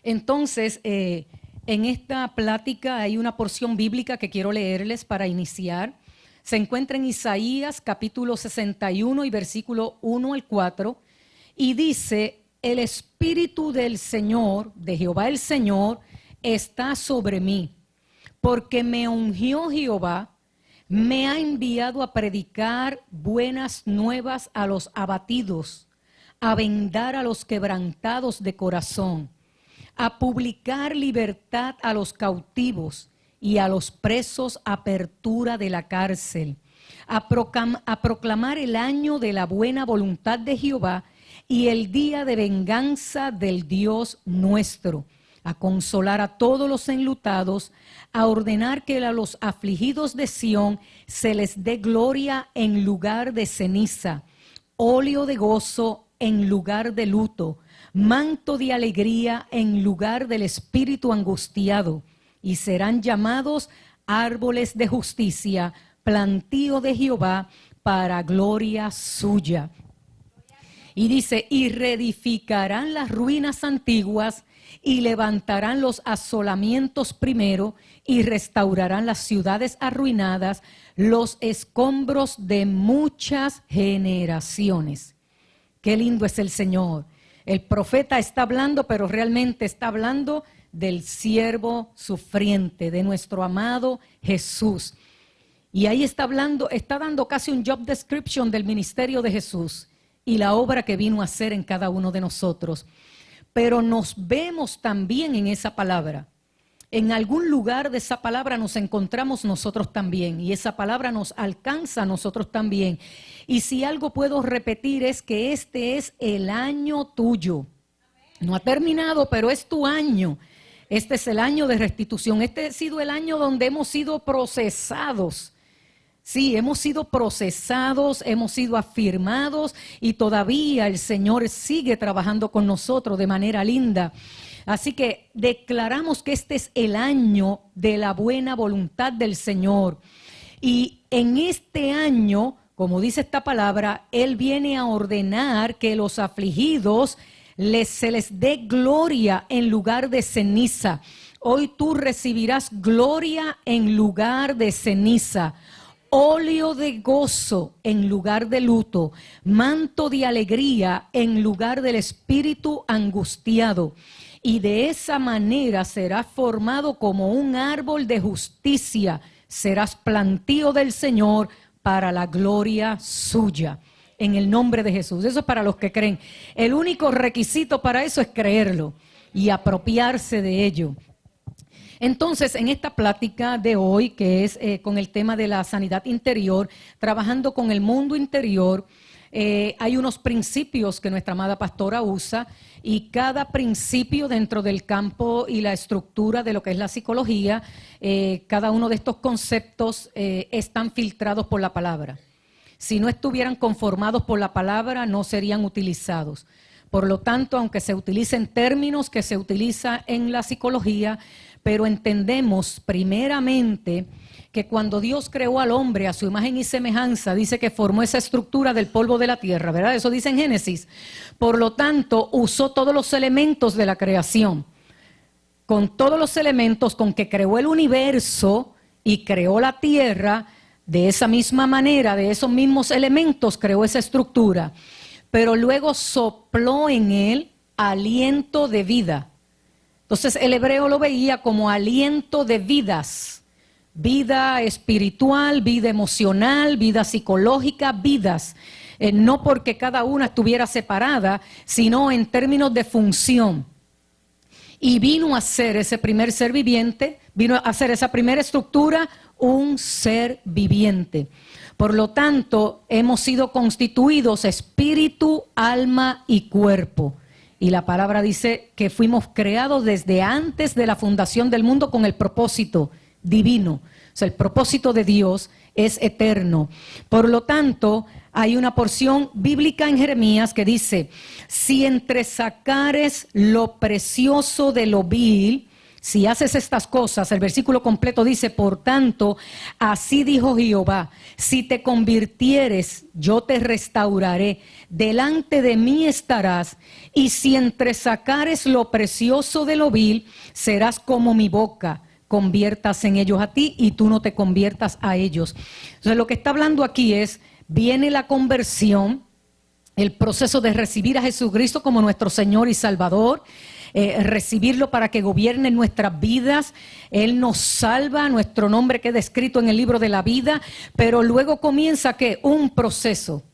Entonces, en esta plática hay una porción bíblica que quiero leerles para iniciar. Se encuentra en Isaías capítulo 61 y versículo 1 al 4, y dice: el Espíritu del Señor, de Jehová el Señor, está sobre mí, porque me ungió Jehová, me ha enviado a predicar buenas nuevas a los abatidos, a vendar a los quebrantados de corazón, a publicar libertad a los cautivos y a los presos apertura de la cárcel, a proclamar el año de la buena voluntad de Jehová y el día de venganza del Dios nuestro, a consolar a todos los enlutados, a ordenar que a los afligidos de Sión se les dé gloria en lugar de ceniza, óleo de gozo en lugar de luto, manto de alegría en lugar del espíritu angustiado, y serán llamados árboles de justicia, plantío de Jehová para gloria suya. Y dice: y reedificarán las ruinas antiguas, y levantarán los asolamientos primero, y restaurarán las ciudades arruinadas, los escombros de muchas generaciones. Qué lindo es el Señor. El profeta está hablando, pero realmente está hablando del siervo sufriente, de nuestro amado Jesús. Y ahí está hablando, está dando casi un job description del ministerio de Jesús y la obra que vino a hacer en cada uno de nosotros. Pero nos vemos también en esa palabra. En algún lugar de esa palabra nos encontramos nosotros también, y esa palabra nos alcanza a nosotros también. Y si algo puedo repetir es que este es el año tuyo. No ha terminado, pero es tu año. Este es el año de restitución. Este ha sido el año donde hemos sido procesados. Sí, hemos sido procesados, hemos sido afirmados, y todavía el Señor sigue trabajando con nosotros de manera linda. Así que declaramos que este es el año de la buena voluntad del Señor. Y en este año, como dice esta palabra, Él viene a ordenar que los afligidos se les dé gloria en lugar de ceniza. Hoy tú recibirás gloria en lugar de ceniza, óleo de gozo en lugar de luto, manto de alegría en lugar del espíritu angustiado. Y de esa manera serás formado como un árbol de justicia, serás plantío del Señor para la gloria suya. En el nombre de Jesús. Eso es para los que creen. El único requisito para eso es creerlo y apropiarse de ello. Entonces, en esta plática de hoy, que es con el tema de la sanidad interior, trabajando con el mundo interior, hay unos principios que nuestra amada pastora usa, y cada principio dentro del campo y la estructura de lo que es la psicología, cada uno de estos conceptos están filtrados por la palabra. Si no estuvieran conformados por la palabra, no serían utilizados. Por lo tanto, aunque se utilicen términos que se utiliza en la psicología, pero entendemos primeramente que cuando Dios creó al hombre a su imagen y semejanza, dice que formó esa estructura del polvo de la tierra, ¿verdad? Eso dice en Génesis. Por lo tanto, usó todos los elementos de la creación. Con todos los elementos con que creó el universo y creó la tierra, de esa misma manera, de esos mismos elementos, creó esa estructura. Pero luego sopló en él aliento de vida. Entonces el hebreo lo veía como aliento de vidas. Vida espiritual, vida emocional, vida psicológica, vidas. No porque cada una estuviera separada, sino en términos de función. Y vino a ser ese primer ser viviente, vino a ser esa primera estructura, un ser viviente. Por lo tanto, hemos sido constituidos espíritu, alma y cuerpo. Y la palabra dice que fuimos creados desde antes de la fundación del mundo con el propósito divino. O sea, el propósito de Dios es eterno. Por lo tanto, hay una porción bíblica en Jeremías que dice: si entresacares lo precioso de lo vil, Si haces estas cosas, el versículo completo dice, por tanto, así dijo Jehová, si te convirtieres, yo te restauraré, delante de mí estarás, y si entresacares lo precioso de lo vil, serás como mi boca, conviertas en ellos a ti y tú no te conviertas a ellos. Entonces lo que está hablando aquí es, viene la conversión, el proceso de recibir a Jesucristo como nuestro Señor y Salvador, recibirlo para que gobierne nuestras vidas. Él nos salva, nuestro nombre queda escrito en el libro de la vida, pero luego comienza ¿qué? Un proceso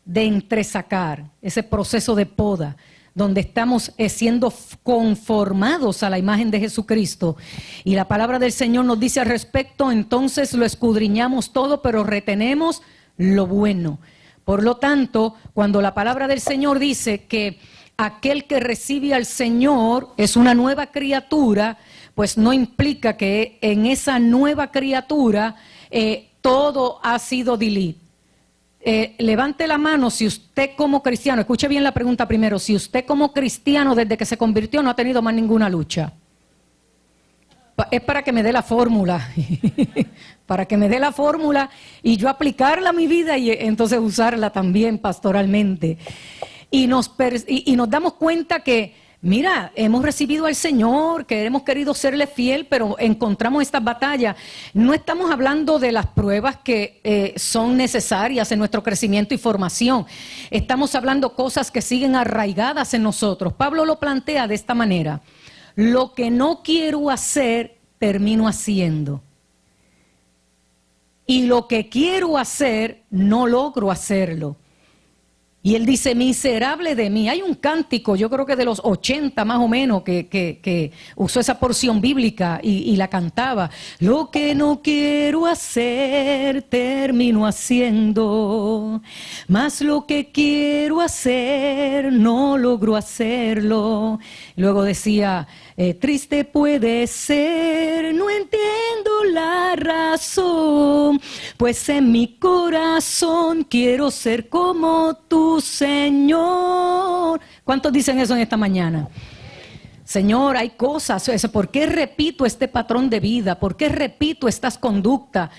de entresacar, ese proceso de poda, donde estamos siendo conformados a la imagen de Jesucristo. Y la palabra del Señor nos dice al respecto, entonces lo escudriñamos todo, pero retenemos lo bueno. Por lo tanto, cuando la palabra del Señor dice que aquel que recibe al Señor es una nueva criatura, pues no implica que en esa nueva criatura todo ha sido delete. Levante la mano si usted como cristiano, escuche bien la pregunta primero, si usted como cristiano desde que se convirtió no ha tenido más ninguna lucha. Es para que me dé la fórmula, para que me dé la fórmula y yo aplicarla a mi vida y entonces usarla también pastoralmente. Y nos damos cuenta que, mira, hemos recibido al Señor, que hemos querido serle fiel, pero encontramos estas batallas. No estamos hablando de las pruebas que son necesarias en nuestro crecimiento y formación. Estamos hablando cosas que siguen arraigadas en nosotros. Pablo lo plantea de esta manera. Lo que no quiero hacer, termino haciendo. Y lo que quiero hacer, no logro hacerlo. Y él dice, miserable de mí. Hay un cántico, yo creo que de los 80 más o menos, que usó esa porción bíblica y la cantaba. Lo que no quiero hacer, termino haciendo. Mas lo que quiero hacer, no logro hacerlo. Luego decía, triste puede ser, no entiendo la razón, pues en mi corazón quiero ser como tú, Señor. ¿Cuántos dicen eso en esta mañana? Señor, hay cosas, ¿por qué repito este patrón de vida? ¿Por qué repito estas conductas?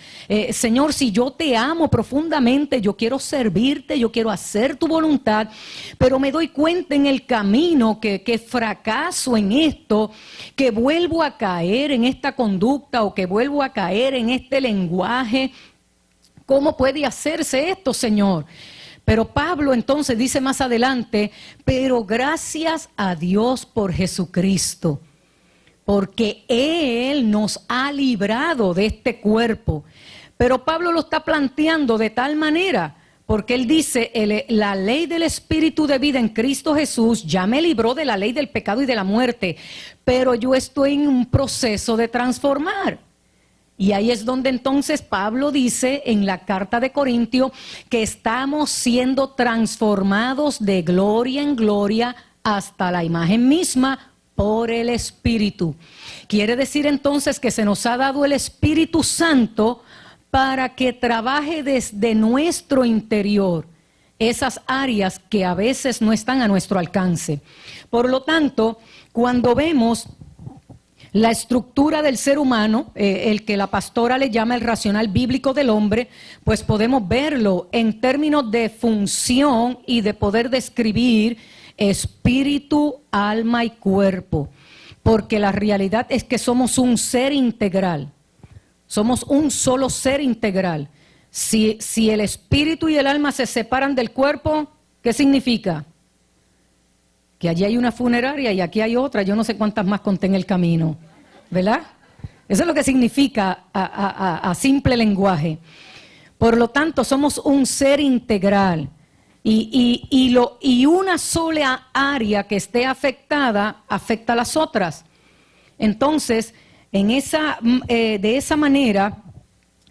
Señor, si yo te amo profundamente, yo quiero servirte, yo quiero hacer tu voluntad, pero me doy cuenta en el camino que fracaso en esto, que vuelvo a caer en esta conducta o que vuelvo a caer en este lenguaje. ¿Cómo puede hacerse esto, Señor? Pero Pablo entonces dice más adelante, pero gracias a Dios por Jesucristo, porque Él nos ha librado de este cuerpo. Pero Pablo lo está planteando de tal manera, porque él dice, la ley del Espíritu de vida en Cristo Jesús ya me libró de la ley del pecado y de la muerte, pero yo estoy en un proceso de transformar. Y ahí es donde entonces Pablo dice en la carta de Corintios que estamos siendo transformados de gloria en gloria hasta la imagen misma por el Espíritu. Quiere decir entonces que se nos ha dado el Espíritu Santo para que trabaje desde nuestro interior esas áreas que a veces no están a nuestro alcance. Por lo tanto, cuando vemos la estructura del ser humano, el que la pastora le llama el racional bíblico del hombre, pues podemos verlo en términos de función y de poder describir espíritu, alma y cuerpo. Porque la realidad es que somos un ser integral. Somos un solo ser integral. Si el espíritu y el alma se separan del cuerpo, ¿qué significa? Que allí hay una funeraria y aquí hay otra, yo no sé cuántas más conté en el camino, ¿verdad? Eso es lo que significa a simple lenguaje. Por lo tanto, somos un ser integral y una sola área que esté afectada, afecta a las otras. Entonces, de esa manera,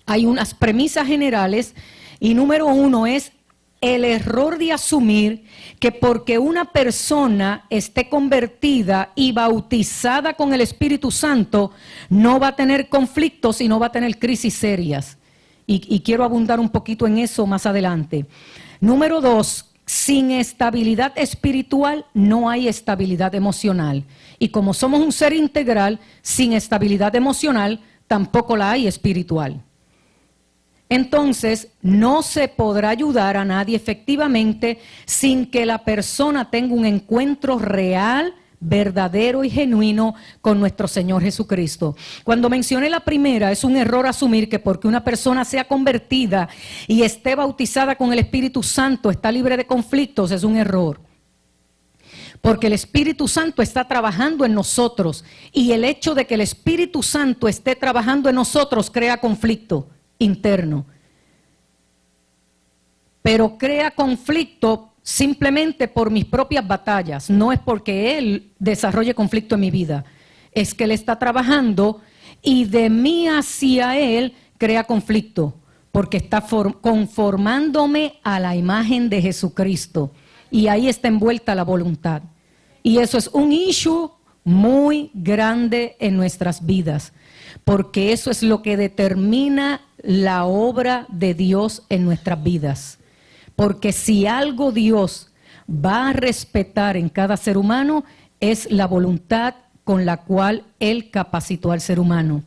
hay unas premisas generales y número uno es el error de asumir que porque una persona esté convertida y bautizada con el Espíritu Santo, no va a tener conflictos y no va a tener crisis serias. Y quiero abundar un poquito en eso más adelante. Número dos, sin estabilidad espiritual no hay estabilidad emocional. Y como somos un ser integral, sin estabilidad emocional tampoco la hay espiritual. Entonces, no se podrá ayudar a nadie efectivamente sin que la persona tenga un encuentro real, verdadero y genuino con nuestro Señor Jesucristo. Cuando mencioné la primera, es un error asumir que porque una persona sea convertida y esté bautizada con el Espíritu Santo está libre de conflictos. Es un error. Porque el Espíritu Santo está trabajando en nosotros y el hecho de que el Espíritu Santo esté trabajando en nosotros crea conflicto interno. Pero crea conflicto simplemente por mis propias batallas, no es porque Él desarrolle conflicto en mi vida, es que Él está trabajando y de mí hacia Él crea conflicto, porque está conformándome a la imagen de Jesucristo y ahí está envuelta la voluntad. Y eso es un issue muy grande en nuestras vidas, porque eso es lo que determina la obra de Dios en nuestras vidas. Porque si algo Dios va a respetar en cada ser humano es la voluntad con la cual Él capacitó al ser humano.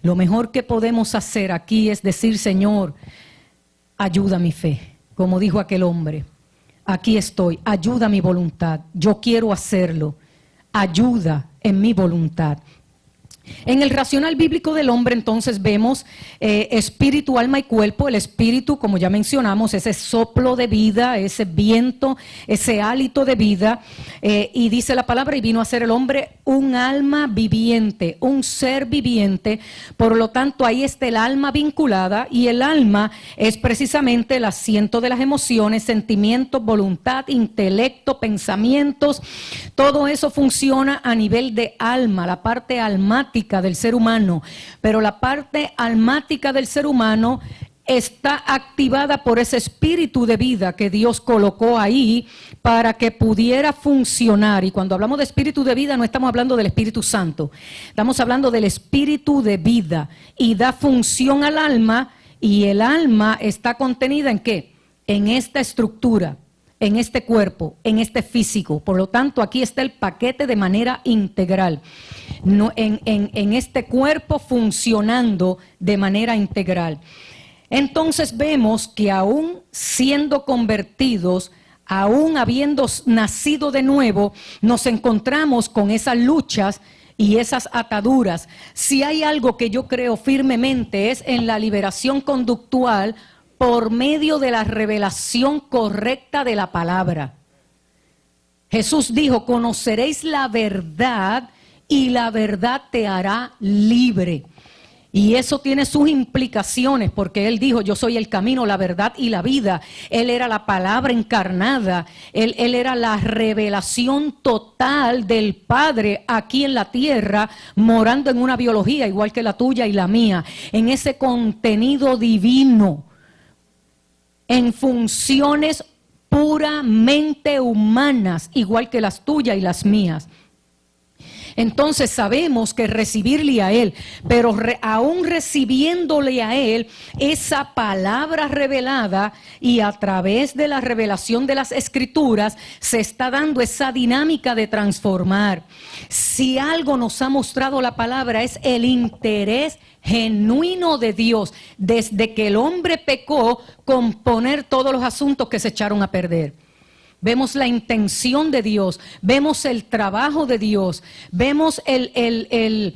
Lo mejor que podemos hacer aquí es decir, Señor, ayuda mi fe, como dijo aquel hombre. Aquí estoy, ayuda mi voluntad, yo quiero hacerlo, ayuda en mi voluntad. En el racional bíblico del hombre entonces vemos espíritu, alma y cuerpo. El espíritu, como ya mencionamos, ese soplo de vida, ese viento, ese hálito de vida. Y dice la palabra, y vino a ser el hombre un alma viviente, un ser viviente. Por lo tanto, ahí está el alma vinculada y el alma es precisamente el asiento de las emociones, sentimientos, voluntad, intelecto, pensamientos. Todo eso funciona a nivel de alma, la parte almática del ser humano, pero la parte almática del ser humano está activada por ese espíritu de vida que Dios colocó ahí para que pudiera funcionar. Y cuando hablamos de espíritu de vida no estamos hablando del Espíritu Santo, estamos hablando del espíritu de vida y da función al alma, y el alma está contenida ¿en qué? En esta estructura, en este cuerpo, en este físico. Por lo tanto, aquí está el paquete de manera integral. No, en este cuerpo funcionando de manera integral. Entonces vemos que aún siendo convertidos, aún habiendo nacido de nuevo, nos encontramos con esas luchas y esas ataduras. Si hay algo que yo creo firmemente es en la liberación conductual por medio de la revelación correcta de la palabra. Jesús dijo, conoceréis la verdad y la verdad te hará libre. Y eso tiene sus implicaciones, porque Él dijo, yo soy el camino, la verdad y la vida. Él era la palabra encarnada, Él era la revelación total del Padre aquí en la tierra, morando en una biología igual que la tuya y la mía, en ese contenido divino, en funciones puramente humanas, igual que las tuyas y las mías. Entonces sabemos que recibirle a Él, pero aún recibiéndole a Él, esa palabra revelada y a través de la revelación de las Escrituras, se está dando esa dinámica de transformar. Si algo nos ha mostrado la palabra es el interés genuino de Dios, desde que el hombre pecó, con poner todos los asuntos que se echaron a perder. Vemos la intención de Dios, vemos el trabajo de Dios, vemos el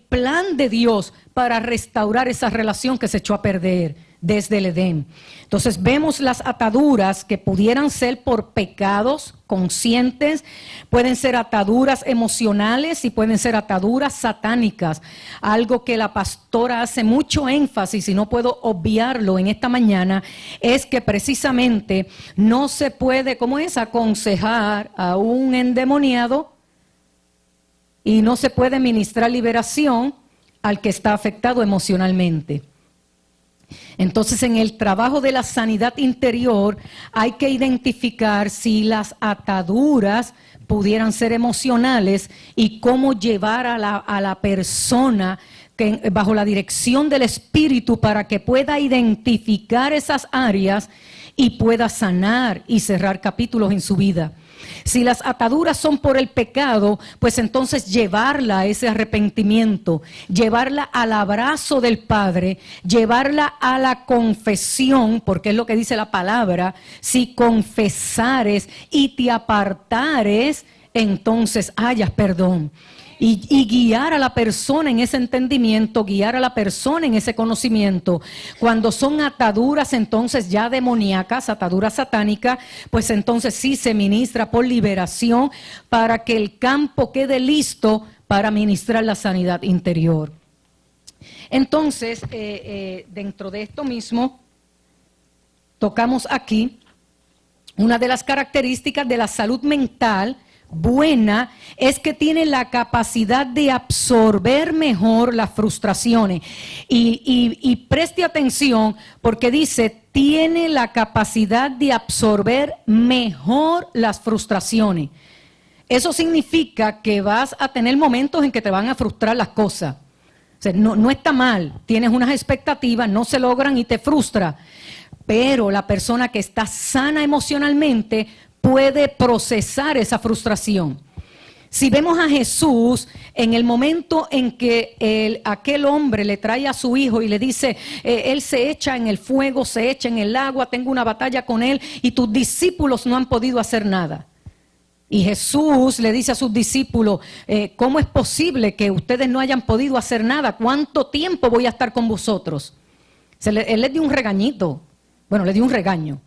plan de Dios para restaurar esa relación que se echó a perder desde el Edén. Entonces vemos las ataduras que pudieran ser por pecados conscientes, pueden ser ataduras emocionales y pueden ser ataduras satánicas. Algo que la pastora hace mucho énfasis y no puedo obviarlo en esta mañana, es que precisamente no se puede, ¿cómo es?, aconsejar a un endemoniado y no se puede ministrar liberación al que está afectado emocionalmente. Entonces, en el trabajo de la sanidad interior hay que identificar si las ataduras pudieran ser emocionales y cómo llevar a la persona bajo la dirección del Espíritu para que pueda identificar esas áreas y pueda sanar y cerrar capítulos en su vida. Si las ataduras son por el pecado, pues entonces llevarla a ese arrepentimiento, llevarla al abrazo del Padre, llevarla a la confesión, porque es lo que dice la palabra: si confesares y te apartares, entonces hayas perdón. Y guiar a la persona en ese entendimiento, guiar a la persona en ese conocimiento. Cuando son ataduras entonces ya demoníacas, ataduras satánicas, pues entonces sí se ministra por liberación para que el campo quede listo para ministrar la sanidad interior. Entonces, dentro de esto mismo, tocamos aquí una de las características de la salud mental buena, es que tiene la capacidad de absorber mejor las frustraciones. Y preste atención, porque dice, tiene la capacidad de absorber mejor las frustraciones. Eso significa que vas a tener momentos en que te van a frustrar las cosas. O sea, no está mal, tienes unas expectativas, no se logran y te frustra. Pero la persona que está sana emocionalmente puede procesar esa frustración. Si vemos a Jesús, en el momento en que aquel hombre le trae a su hijo y le dice, él se echa en el fuego, se echa en el agua, tengo una batalla con él y tus discípulos no han podido hacer nada. Y Jesús le dice a sus discípulos, ¿cómo es posible que ustedes no hayan podido hacer nada? ¿Cuánto tiempo voy a estar con vosotros? Él les dio un regañito, bueno, les dio un regaño.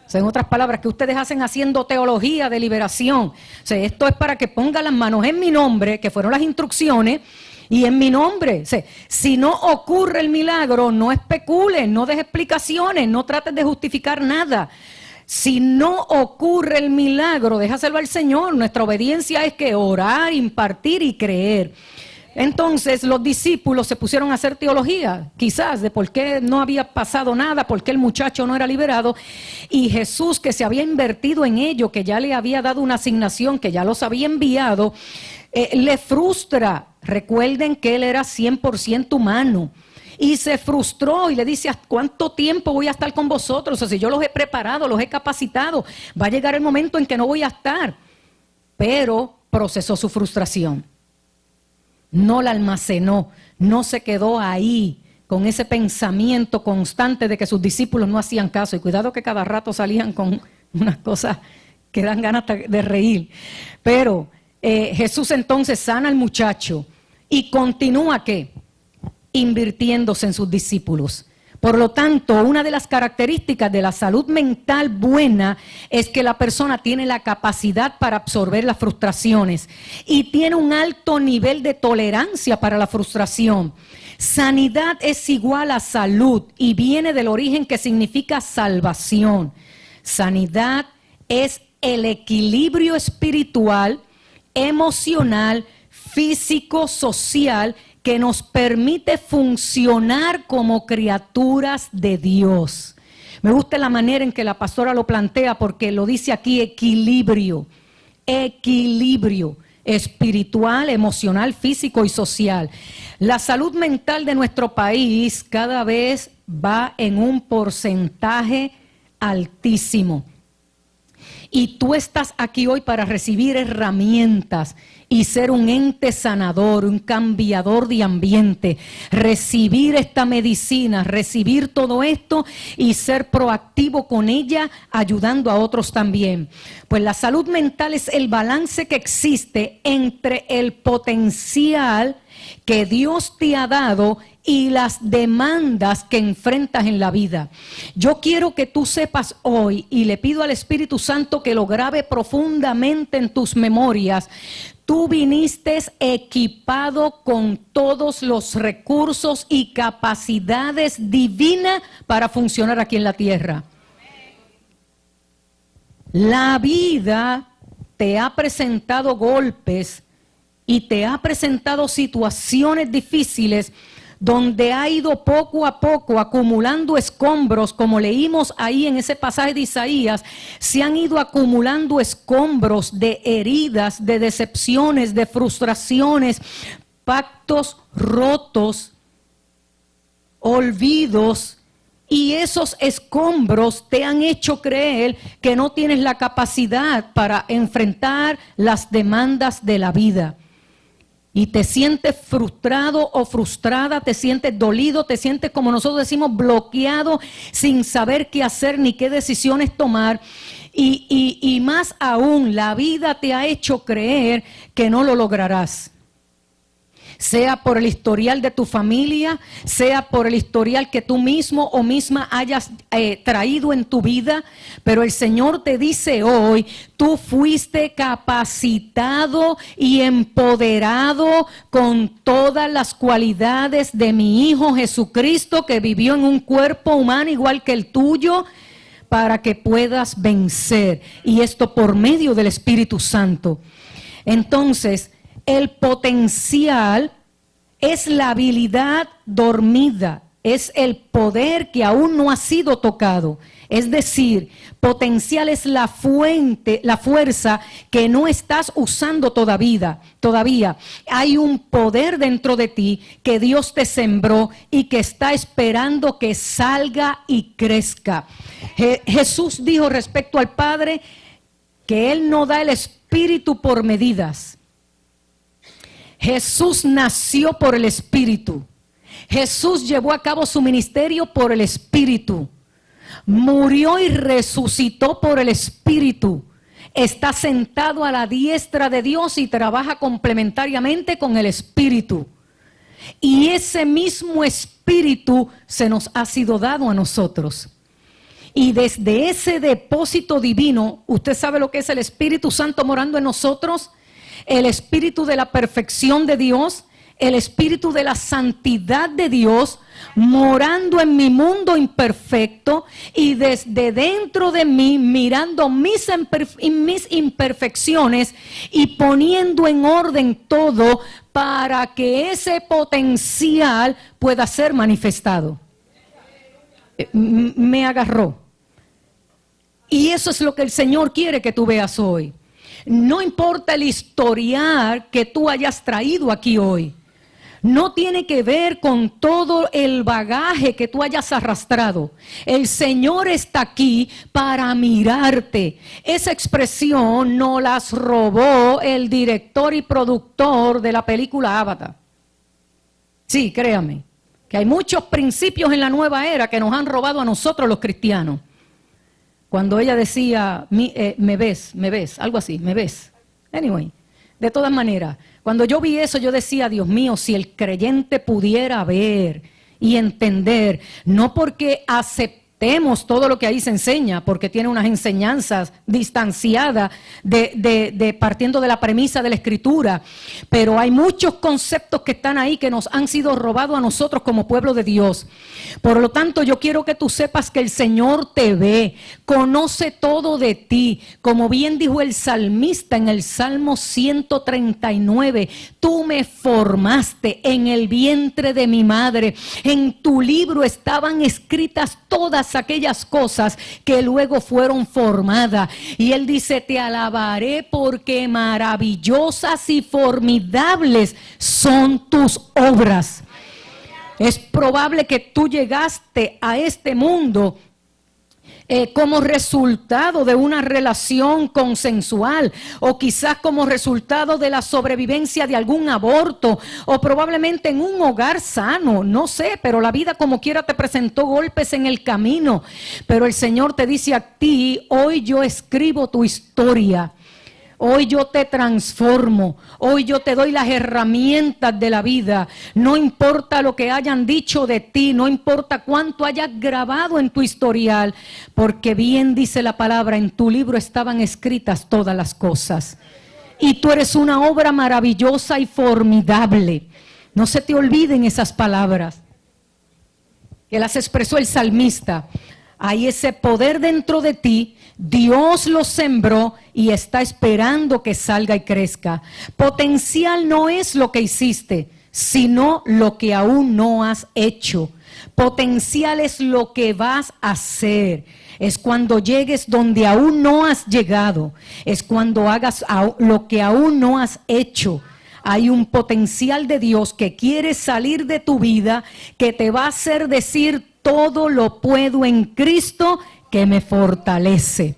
O sea, en otras palabras, que ustedes hacen haciendo teología de liberación. O sea, esto es para que pongan las manos en mi nombre, que fueron las instrucciones, y en mi nombre. O sea, si no ocurre el milagro, no especulen, no des explicaciones, no trates de justificar nada. Si no ocurre el milagro, déjaselo al Señor. Nuestra obediencia es que orar, impartir y creer. Entonces los discípulos se pusieron a hacer teología, quizás, de por qué no había pasado nada, por qué el muchacho no era liberado. Y Jesús, que se había invertido en ello, que ya le había dado una asignación, que ya los había enviado, le frustra. Recuerden que él era 100% humano. Y se frustró y le dice, ¿cuánto tiempo voy a estar con vosotros? O sea, si yo los he preparado, los he capacitado, va a llegar el momento en que no voy a estar. Pero procesó su frustración. No la almacenó, no se quedó ahí con ese pensamiento constante de que sus discípulos no hacían caso. Y cuidado que cada rato salían con unas cosas que dan ganas de reír. Pero Jesús entonces sana al muchacho y continúa, ¿qué? Invirtiéndose en sus discípulos. Por lo tanto, una de las características de la salud mental buena es que la persona tiene la capacidad para absorber las frustraciones y tiene un alto nivel de tolerancia para la frustración. Sanidad es igual a salud y viene del origen que significa salvación. Sanidad es el equilibrio espiritual, emocional, físico, social, que nos permite funcionar como criaturas de Dios. Me gusta la manera en que la pastora lo plantea, porque lo dice aquí: equilibrio espiritual, emocional, físico y social. La salud mental de nuestro país cada vez va en un porcentaje altísimo. Y tú estás aquí hoy para recibir herramientas y ser un ente sanador, un cambiador de ambiente, recibir esta medicina, recibir todo esto y ser proactivo con ella, ayudando a otros también. Pues la salud mental es el balance que existe entre el potencial que Dios te ha dado y las demandas que enfrentas en la vida. Yo quiero que tú sepas hoy, y le pido al Espíritu Santo que lo grabe profundamente en tus memorias: tú viniste equipado con todos los recursos y capacidades divinas para funcionar aquí en la tierra. La vida te ha presentado golpes y te ha presentado situaciones difíciles donde ha ido poco a poco acumulando escombros, como leímos ahí en ese pasaje de Isaías. Se han ido acumulando escombros de heridas, de decepciones, de frustraciones, pactos rotos, olvidos Y esos escombros te han hecho creer que no tienes la capacidad para enfrentar las demandas de la vida. Y te sientes frustrado o frustrada, te sientes dolido, te sientes, como nosotros decimos, bloqueado, sin saber qué hacer ni qué decisiones tomar. Y más aún, la vida te ha hecho creer que no lo lograrás. Sea por el historial de tu familia, sea por el historial que tú mismo o misma hayas traído en tu vida, pero el Señor te dice hoy, tú fuiste capacitado y empoderado con todas las cualidades de mi Hijo Jesucristo, que vivió en un cuerpo humano igual que el tuyo, para que puedas vencer, y esto por medio del Espíritu Santo. Entonces, el potencial es la habilidad dormida, es el poder que aún no ha sido tocado. Es decir, potencial es la fuente, la fuerza que no estás usando todavía. Hay un poder dentro de ti que Dios te sembró y que está esperando que salga y crezca. Jesús dijo respecto al Padre que Él no da el Espíritu por medidas. Jesús nació por el Espíritu. Jesús llevó a cabo su ministerio por el Espíritu. Murió y resucitó por el Espíritu. Está sentado a la diestra de Dios y trabaja complementariamente con el Espíritu. Y ese mismo Espíritu se nos ha sido dado a nosotros. Y desde ese depósito divino, ¿usted sabe lo que es el Espíritu Santo morando en nosotros? El Espíritu de la perfección de Dios, el Espíritu de la santidad de Dios, morando en mi mundo imperfecto y desde dentro de mí mirando mis imperfecciones y poniendo en orden todo para que ese potencial pueda ser manifestado. Me agarró. Y eso es lo que el Señor quiere que tú veas hoy. No importa el historial que tú hayas traído aquí hoy. No tiene que ver con todo el bagaje que tú hayas arrastrado. El Señor está aquí para mirarte. Esa expresión nos las robó el director y productor de la película Avatar. Sí, créame, que hay muchos principios en la nueva era que nos han robado a nosotros los cristianos. Cuando ella decía, me ves, algo así, me ves. Anyway, de todas maneras, cuando yo vi eso, yo decía, Dios mío, si el creyente pudiera ver y entender, no porque aceptemos todo lo que ahí se enseña, porque tiene unas enseñanzas distanciadas partiendo de la premisa de la Escritura, pero hay muchos conceptos que están ahí que nos han sido robados a nosotros como pueblo de Dios. Por lo tanto, yo quiero que tú sepas que el Señor te ve, conoce todo de ti, como bien dijo el salmista en el Salmo 139, tú me formaste en el vientre de mi madre, en tu libro estaban escritas todas aquellas cosas que luego fueron formadas. Y él dice, te alabaré porque maravillosas y formidables son tus obras. Es probable que tú llegaste a este mundo como resultado de una relación consensual, o quizás como resultado de la sobrevivencia de algún aborto, o probablemente en un hogar sano, no sé, pero la vida como quiera te presentó golpes en el camino. Pero el Señor te dice a ti, hoy yo escribo tu historia. Hoy yo te transformo, hoy yo te doy las herramientas de la vida. No importa lo que hayan dicho de ti, no importa cuánto hayas grabado en tu historial, porque bien dice la palabra, en tu libro estaban escritas todas las cosas. Y tú eres una obra maravillosa y formidable. No se te olviden esas palabras, que las expresó el salmista. Hay ese poder dentro de ti, Dios lo sembró y está esperando que salga y crezca. Potencial no es lo que hiciste, sino lo que aún no has hecho. Potencial es lo que vas a hacer. Es cuando llegues donde aún no has llegado. Es cuando hagas lo que aún no has hecho. Hay un potencial de Dios que quiere salir de tu vida, que te va a hacer decir todo lo puedo en Cristo que me fortalece.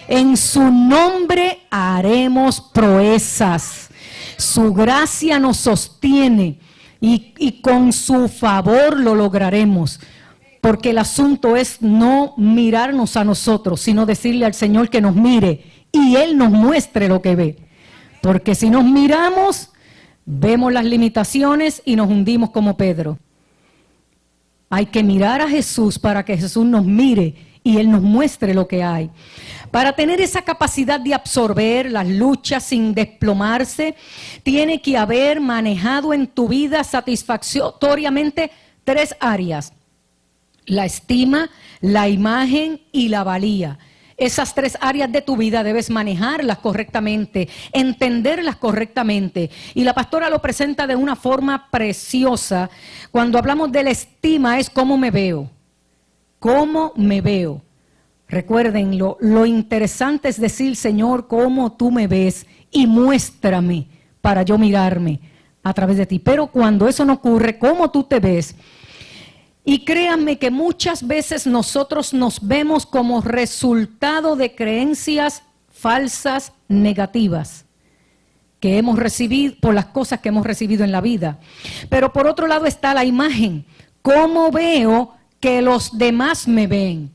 En su nombre haremos proezas. Su gracia nos sostiene y con su favor lo lograremos. Porque el asunto es no mirarnos a nosotros, sino decirle al Señor que nos mire y Él nos muestre lo que ve. Porque si nos miramos, vemos las limitaciones y nos hundimos como Pedro. Hay que mirar a Jesús para que Jesús nos mire y Él nos muestre lo que hay. Para tener esa capacidad de absorber las luchas sin desplomarse, tiene que haber manejado en tu vida satisfactoriamente 3 áreas: la estima, la imagen y la valía. Esas 3 áreas de tu vida debes manejarlas correctamente, entenderlas correctamente. Y la pastora lo presenta de una forma preciosa. Cuando hablamos de la estima es cómo me veo. ¿Cómo me veo? Recuerden, lo interesante es decir, Señor, cómo tú me ves y muéstrame para yo mirarme a través de ti. Pero cuando eso no ocurre, ¿cómo tú te ves? Y créanme que muchas veces nosotros nos vemos como resultado de creencias falsas, negativas, que hemos recibido por las cosas que hemos recibido en la vida. Pero por otro lado está la imagen. ¿Cómo veo que los demás me ven?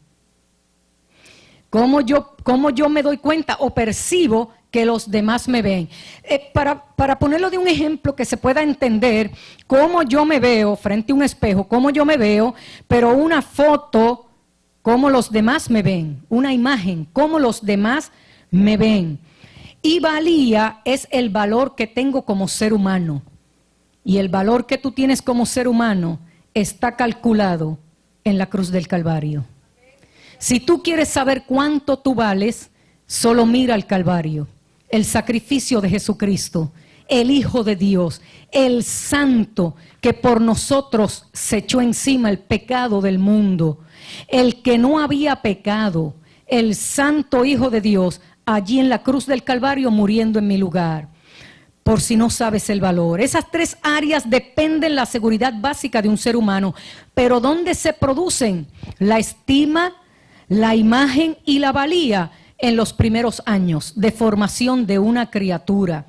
¿Cómo yo me doy cuenta o percibo que los demás me ven? Para ponerlo de un ejemplo que se pueda entender, cómo yo me veo frente a un espejo, cómo yo me veo, pero una foto, cómo los demás me ven, una imagen, cómo los demás me ven. Y valía es el valor que tengo como ser humano. Y el valor que tú tienes como ser humano está calculado en la cruz del Calvario. Si tú quieres saber cuánto tú vales, solo mira al Calvario. El sacrificio de Jesucristo, el Hijo de Dios, el Santo que por nosotros se echó encima el pecado del mundo, el que no había pecado, el Santo Hijo de Dios, allí en la cruz del Calvario muriendo en mi lugar. Por si no sabes el valor. Esas 3 áreas dependen de la seguridad básica de un ser humano. Pero ¿dónde se producen? La estima, la imagen y la valía en los primeros años de formación de una criatura.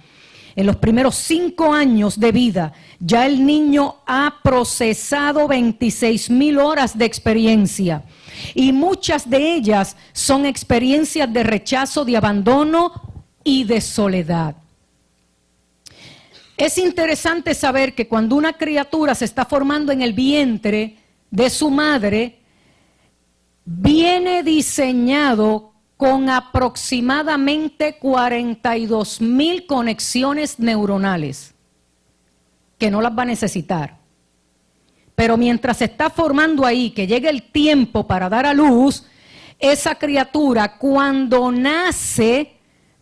En los primeros 5 años de vida, ya el niño ha procesado 26,000 horas de experiencia. Y muchas de ellas son experiencias de rechazo, de abandono y de soledad. Es interesante saber que cuando una criatura se está formando en el vientre de su madre, viene diseñado con aproximadamente 42,000 conexiones neuronales, que no las va a necesitar. Pero mientras se está formando ahí, que llegue el tiempo para dar a luz, esa criatura cuando nace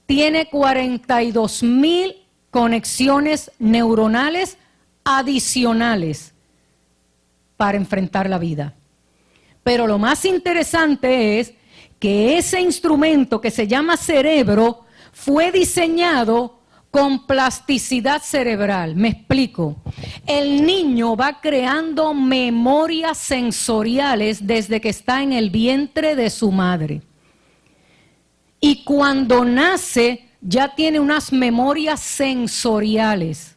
tiene 42,000 conexiones neuronales adicionales para enfrentar la vida. Pero lo más interesante es que ese instrumento que se llama cerebro fue diseñado con plasticidad cerebral. Me explico. El niño va creando memorias sensoriales desde que está en el vientre de su madre. Y cuando nace ya tiene unas memorias sensoriales.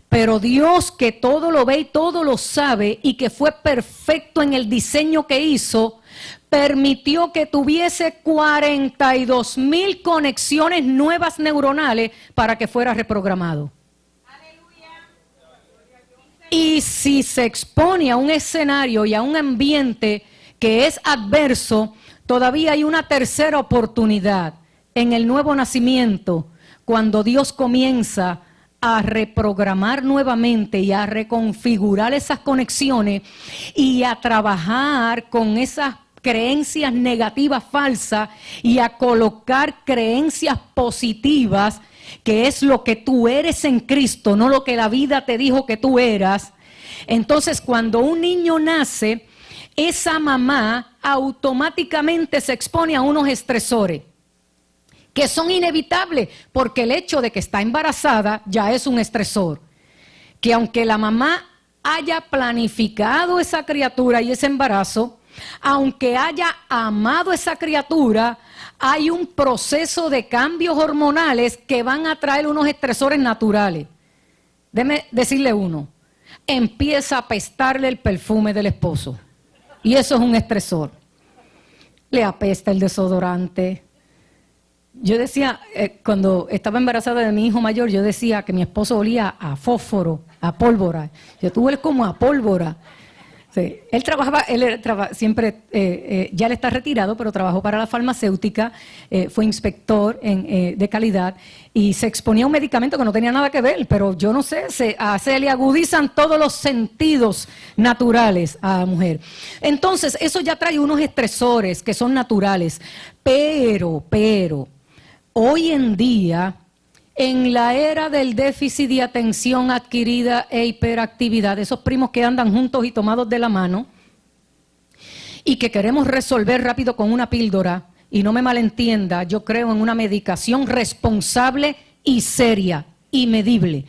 Pero Dios, que todo lo ve y todo lo sabe y que fue perfecto en el diseño que hizo, permitió que tuviese 42,000 conexiones nuevas neuronales para que fuera reprogramado. Y si se expone a un escenario y a un ambiente que es adverso, todavía hay una tercera oportunidad en el nuevo nacimiento, cuando Dios comienza a reprogramar nuevamente y a reconfigurar esas conexiones y a trabajar con esas creencias negativas falsas y a colocar creencias positivas, que es lo que tú eres en Cristo, no lo que la vida te dijo que tú eras. Entonces, cuando un niño nace, esa mamá automáticamente se expone a unos estresores que son inevitables, porque el hecho de que está embarazada ya es un estresor. Que aunque la mamá haya planificado esa criatura y ese embarazo, aunque haya amado esa criatura, hay un proceso de cambios hormonales que van a traer unos estresores naturales. Déjeme decirle uno. Empieza a apestarle el perfume del esposo. Y eso es un estresor. Le apesta el desodorante. Yo decía, cuando estaba embarazada de mi hijo mayor, yo decía que mi esposo olía a fósforo, a pólvora. Yo tuve como a pólvora. Sí. Él siempre, ya él está retirado, pero trabajó para la farmacéutica, fue inspector de calidad y se exponía a un medicamento que no tenía nada que ver, pero yo no sé, se le agudizan todos los sentidos naturales a la mujer. Entonces, eso ya trae unos estresores que son naturales, pero, hoy en día, en la era del déficit de atención adquirida e hiperactividad, esos primos que andan juntos y tomados de la mano y que queremos resolver rápido con una píldora, y no me malentienda, yo creo en una medicación responsable y seria y medible.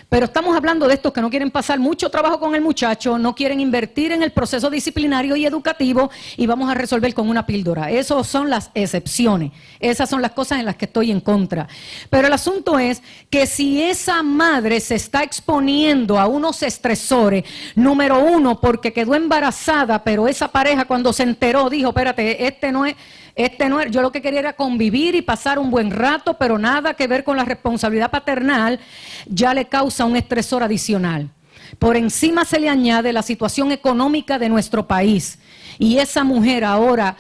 Pero estamos hablando de estos que no quieren pasar mucho trabajo con el muchacho, no quieren invertir en el proceso disciplinario y educativo y vamos a resolver con una píldora. Esas son las excepciones, esas son las cosas en las que estoy en contra. Pero el asunto es que si esa madre se está exponiendo a unos estresores, número uno, porque quedó embarazada, pero esa pareja cuando se enteró dijo, espérate, este no es, yo lo que quería era convivir y pasar un buen rato, pero nada que ver con la responsabilidad paternal, ya le causa un estresor adicional. Por encima se le añade la situación económica de nuestro país y esa mujer ahora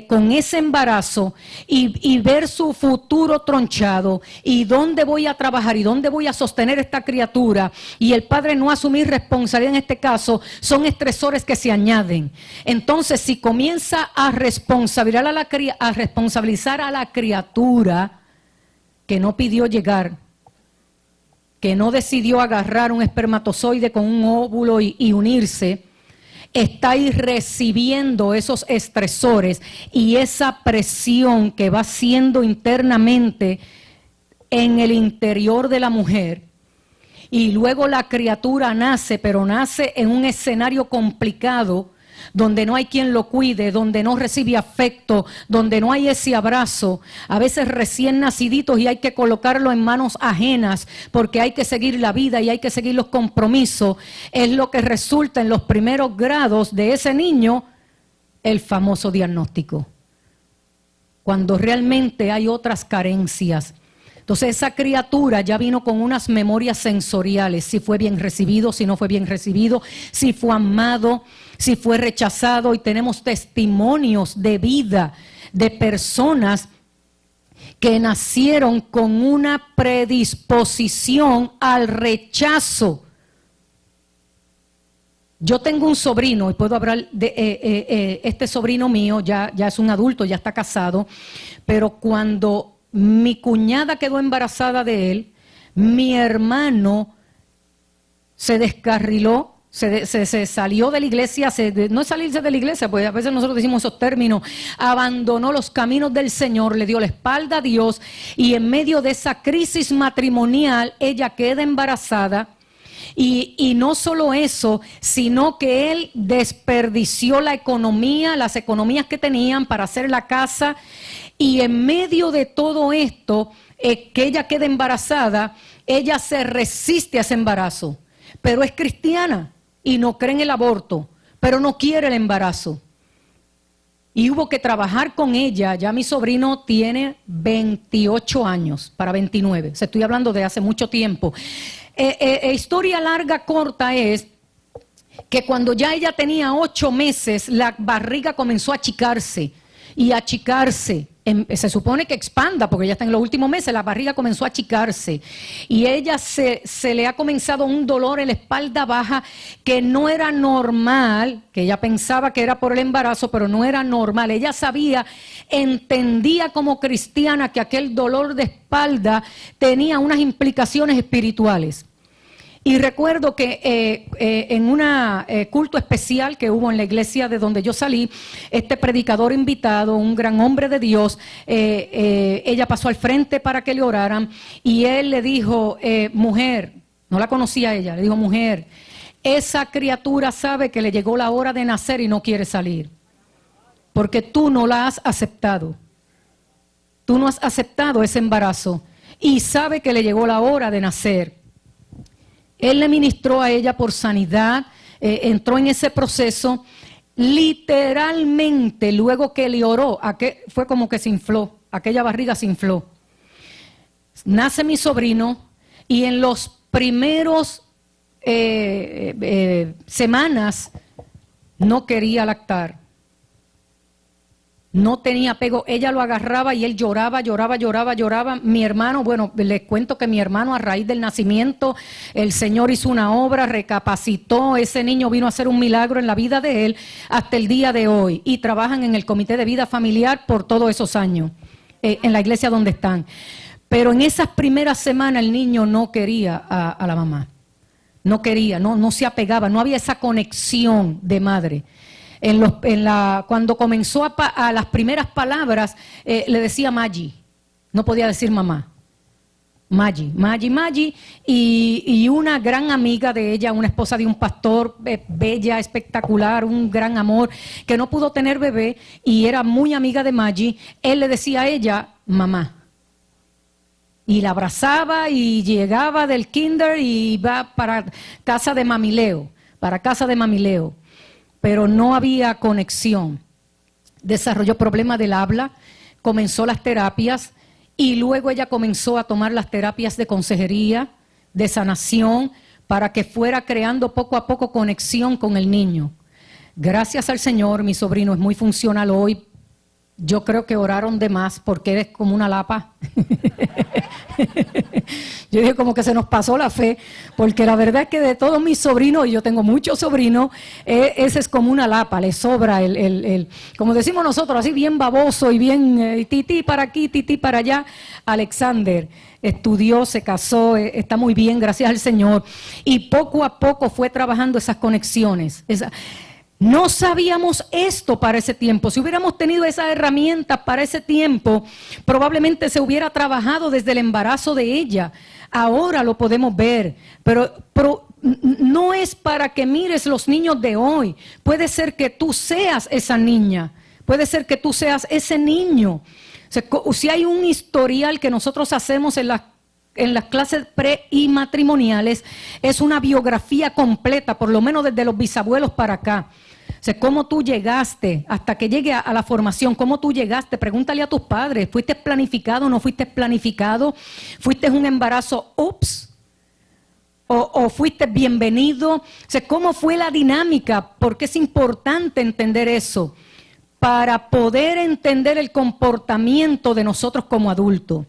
con ese embarazo y ver su futuro tronchado y dónde voy a trabajar y dónde voy a sostener esta criatura y el padre no asumir responsabilidad en este caso, son estresores que se añaden. Entonces, si comienza a responsabilizar a la criatura que no pidió llegar, que no decidió agarrar un espermatozoide con un óvulo y unirse, está ahí recibiendo esos estresores y esa presión que va haciendo internamente en el interior de la mujer. Y luego la criatura nace, pero nace en un escenario complicado, donde no hay quien lo cuide, donde no recibe afecto, donde no hay ese abrazo, a veces recién naciditos y hay que colocarlo en manos ajenas porque hay que seguir la vida y hay que seguir los compromisos, es lo que resulta en los primeros grados de ese niño el famoso diagnóstico, cuando realmente hay otras carencias. Entonces esa criatura ya vino con unas memorias sensoriales, si fue bien recibido, si no fue bien recibido, si fue amado, si fue rechazado, y tenemos testimonios de vida de personas que nacieron con una predisposición al rechazo. Yo tengo un sobrino y puedo hablar de este sobrino mío, ya es un adulto, ya está casado, pero cuando mi cuñada quedó embarazada de él, mi hermano se descarriló, se salió de la iglesia, no es salirse de la iglesia, porque a veces nosotros decimos esos términos, abandonó los caminos del Señor, le dio la espalda a Dios y en medio de esa crisis matrimonial ella queda embarazada. Y no solo eso, sino que él desperdició la economía, las economías que tenían para hacer la casa, y en medio de todo esto, que ella queda embarazada, ella se resiste a ese embarazo, pero es cristiana y no cree en el aborto, pero no quiere el embarazo. Y hubo que trabajar con ella. Ya mi sobrino tiene 28 años, para 29. O sea, estoy hablando de hace mucho tiempo. Historia larga, corta es que cuando ya ella tenía 8 meses, la barriga comenzó a achicarse y a achicarse. Se supone que expanda porque ya está en los últimos meses, la barriga comenzó a achicarse y ella se le ha comenzado un dolor en la espalda baja que no era normal, que ella pensaba que era por el embarazo, pero no era normal. Ella sabía, entendía como cristiana que aquel dolor de espalda tenía unas implicaciones espirituales. Y recuerdo que en un culto especial que hubo en la iglesia de donde yo salí, este predicador invitado, un gran hombre de Dios, ella pasó al frente para que le oraran y él le dijo, mujer, no la conocía ella, le dijo, mujer, esa criatura sabe que le llegó la hora de nacer y no quiere salir. Porque tú no la has aceptado. Tú no has aceptado ese embarazo y sabe que le llegó la hora de nacer. Él le ministró a ella por sanidad, entró en ese proceso. Literalmente, luego que le oró, fue como que se infló, aquella barriga se infló. Nace mi sobrino y en los primeros semanas no quería lactar. No tenía apego, ella lo agarraba y él lloraba. Mi hermano, bueno, les cuento que mi hermano a raíz del nacimiento, el Señor hizo una obra, recapacitó, ese niño vino a hacer un milagro en la vida de él hasta el día de hoy. Y trabajan en el Comité de Vida Familiar por todos esos años, en la iglesia donde están. Pero en esas primeras semanas el niño no quería a la mamá. No quería, no se apegaba, no había esa conexión de madre. Cuando comenzó a las primeras palabras, le decía Maggi, no podía decir mamá. Maggi, y una gran amiga de ella, una esposa de un pastor, bella, espectacular, un gran amor, que no pudo tener bebé y era muy amiga de Maggi, él le decía a ella, mamá. Y la abrazaba y llegaba del kinder y iba para casa de mamileo. Pero no había conexión. Desarrolló problemas del habla, comenzó las terapias y luego ella comenzó a tomar las terapias de consejería, de sanación, para que fuera creando poco a poco conexión con el niño. Gracias al Señor, mi sobrino es muy funcional hoy. Yo creo que oraron de más porque eres como una lapa. Yo dije como que se nos pasó la fe, porque la verdad es que de todos mis sobrinos, y yo tengo muchos sobrinos, ese es como una lapa, le sobra como decimos nosotros, así bien baboso y bien tití para aquí, tití para allá. Alexander estudió, se casó, está muy bien, gracias al Señor. Y poco a poco fue trabajando esas conexiones. No sabíamos esto para ese tiempo. Si hubiéramos tenido esas herramientas para ese tiempo, probablemente se hubiera trabajado desde el embarazo de ella. Ahora lo podemos ver, pero no es para que mires los niños de hoy. Puede ser que tú seas esa niña, puede ser que tú seas ese niño. O sea, si hay un historial que nosotros hacemos en las clases pre y matrimoniales, es una biografía completa, por lo menos desde los bisabuelos para acá. O sea, cómo tú llegaste, hasta que llegue a la formación, cómo tú llegaste, pregúntale a tus padres, ¿fuiste planificado o no fuiste planificado? ¿Fuiste un embarazo, o fuiste bienvenido? O sea, ¿cómo fue la dinámica? Porque es importante entender eso, para poder entender el comportamiento de nosotros como adultos.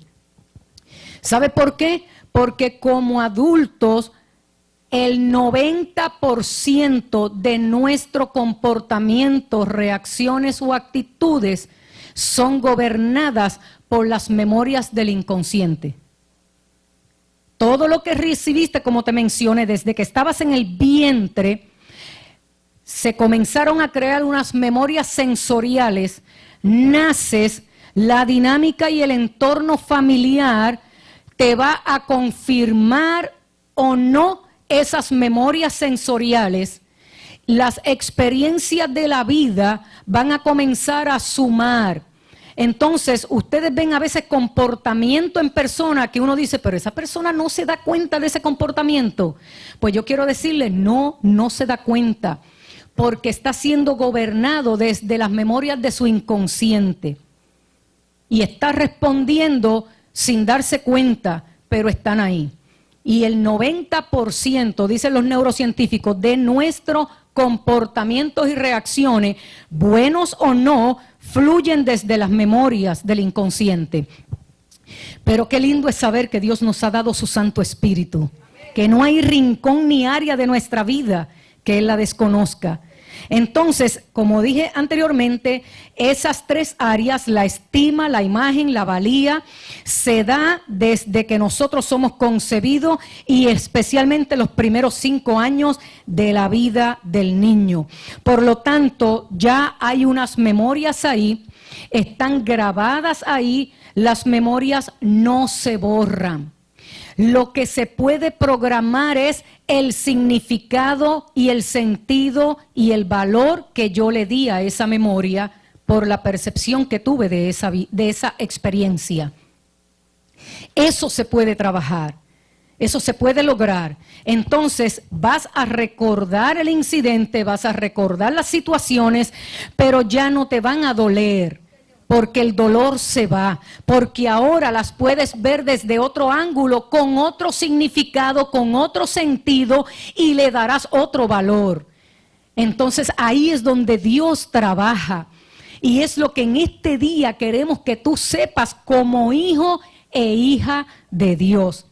¿Sabe por qué? Porque como adultos, el 90% de nuestro comportamiento, reacciones o actitudes son gobernadas por las memorias del inconsciente. Todo lo que recibiste, como te mencioné, desde que estabas en el vientre, se comenzaron a crear unas memorias sensoriales, naces, la dinámica y el entorno familiar te va a confirmar o no esas memorias sensoriales. Las experiencias de la vida van a comenzar a sumar. Entonces, ustedes ven a veces comportamiento en persona que uno dice, pero esa persona no se da cuenta de ese comportamiento. Pues yo quiero decirles, no se da cuenta, porque está siendo gobernado desde las memorias de su inconsciente. Y está respondiendo sin darse cuenta, pero están ahí. Y el 90%, dicen los neurocientíficos, de nuestros comportamientos y reacciones, buenos o no, fluyen desde las memorias del inconsciente. Pero qué lindo es saber que Dios nos ha dado su Santo Espíritu, que no hay rincón ni área de nuestra vida que Él la desconozca. Entonces, como dije anteriormente, esas tres áreas, la estima, la imagen, la valía, se da desde que nosotros somos concebidos y especialmente los primeros 5 años de la vida del niño. Por lo tanto, ya hay unas memorias ahí, están grabadas ahí, las memorias no se borran. Lo que se puede programar es el significado y el sentido y el valor que yo le di a esa memoria por la percepción que tuve de esa experiencia. Eso se puede trabajar, eso se puede lograr. Entonces vas a recordar el incidente, vas a recordar las situaciones, pero ya no te van a doler. Porque el dolor se va, porque ahora las puedes ver desde otro ángulo, con otro significado, con otro sentido, y le darás otro valor. Entonces ahí es donde Dios trabaja, y es lo que en este día queremos que tú sepas como hijo e hija de Dios.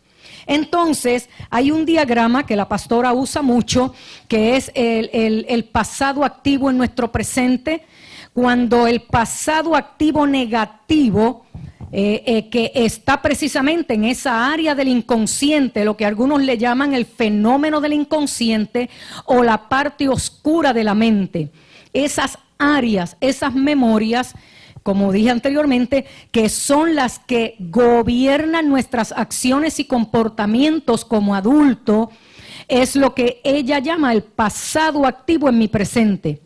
Entonces hay un diagrama que la pastora usa mucho, que es el pasado activo en nuestro presente. Cuando el pasado activo negativo, que está precisamente en esa área del inconsciente, lo que algunos le llaman el fenómeno del inconsciente o la parte oscura de la mente. Esas áreas, esas memorias, como dije anteriormente, que son las que gobiernan nuestras acciones y comportamientos como adulto, es lo que ella llama el pasado activo en mi presente.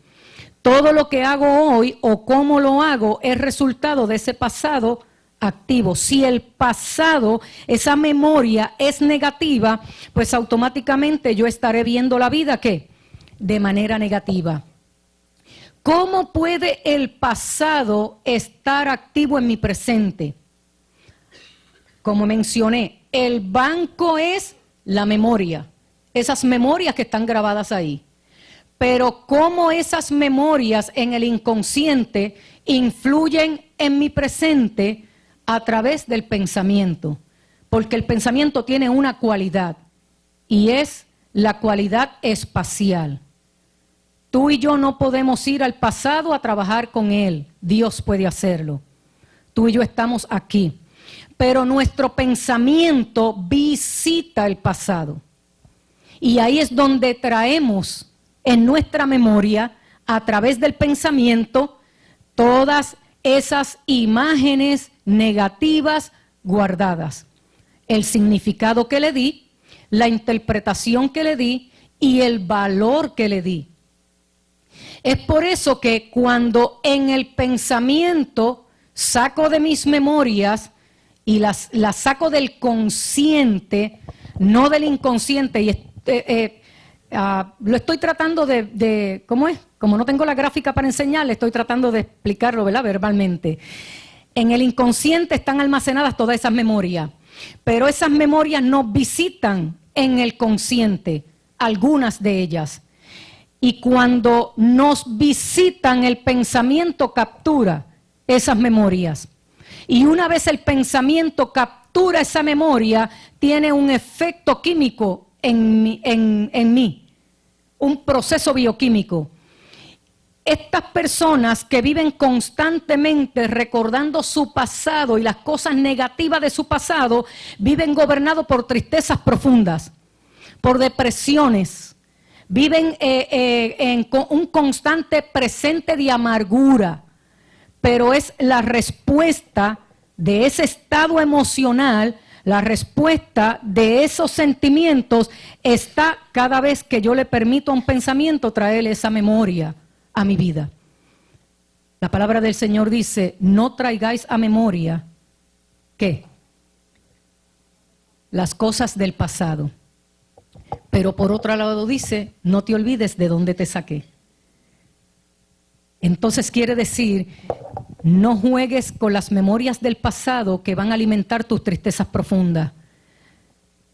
Todo lo que hago hoy o cómo lo hago es resultado de ese pasado activo. Si el pasado, esa memoria es negativa, pues automáticamente yo estaré viendo la vida, ¿qué? De manera negativa. ¿Cómo puede el pasado estar activo en mi presente? Como mencioné, el banco es la memoria, esas memorias que están grabadas ahí. Pero cómo esas memorias en el inconsciente influyen en mi presente a través del pensamiento. Porque el pensamiento tiene una cualidad y es la cualidad espacial. Tú y yo no podemos ir al pasado a trabajar con él. Dios puede hacerlo. Tú y yo estamos aquí. Pero nuestro pensamiento visita el pasado. Y ahí es donde traemos en nuestra memoria, a través del pensamiento, todas esas imágenes negativas guardadas. El significado que le di, la interpretación que le di y el valor que le di. Es por eso que cuando en el pensamiento saco de mis memorias y las saco del consciente, no del inconsciente, y lo estoy tratando de ¿cómo es? Como no tengo la gráfica para enseñarle, estoy tratando de explicarlo, ¿verdad? Verbalmente. En el inconsciente están almacenadas todas esas memorias, pero esas memorias nos visitan en el consciente, algunas de ellas. Y cuando nos visitan, el pensamiento captura esas memorias. Y una vez el pensamiento captura esa memoria, tiene un efecto químico en mí, un proceso bioquímico. Estas personas que viven constantemente recordando su pasado y las cosas negativas de su pasado, viven gobernados por tristezas profundas, por depresiones, viven en un constante presente de amargura, pero es la respuesta de ese estado emocional. La respuesta de esos sentimientos está cada vez que yo le permito a un pensamiento traer esa memoria a mi vida. La palabra del Señor dice, no traigáis a memoria, ¿qué? Las cosas del pasado. Pero por otro lado dice, no te olvides de dónde te saqué. Entonces quiere decir, no juegues con las memorias del pasado que van a alimentar tus tristezas profundas.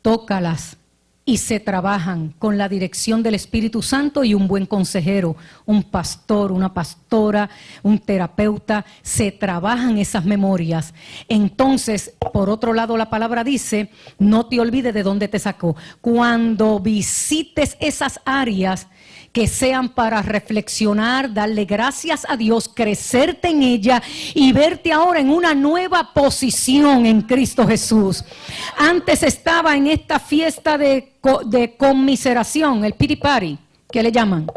Tócalas y se trabajan con la dirección del Espíritu Santo y un buen consejero, un pastor, una pastora, un terapeuta. Se trabajan esas memorias. Entonces, por otro lado, la palabra dice, no te olvides de dónde te sacó. Cuando visites esas áreas, que sean para reflexionar, darle gracias a Dios, crecerte en ella y verte ahora en una nueva posición en Cristo Jesús. Antes estaba en esta fiesta de conmiseración, el pity party, que le llaman,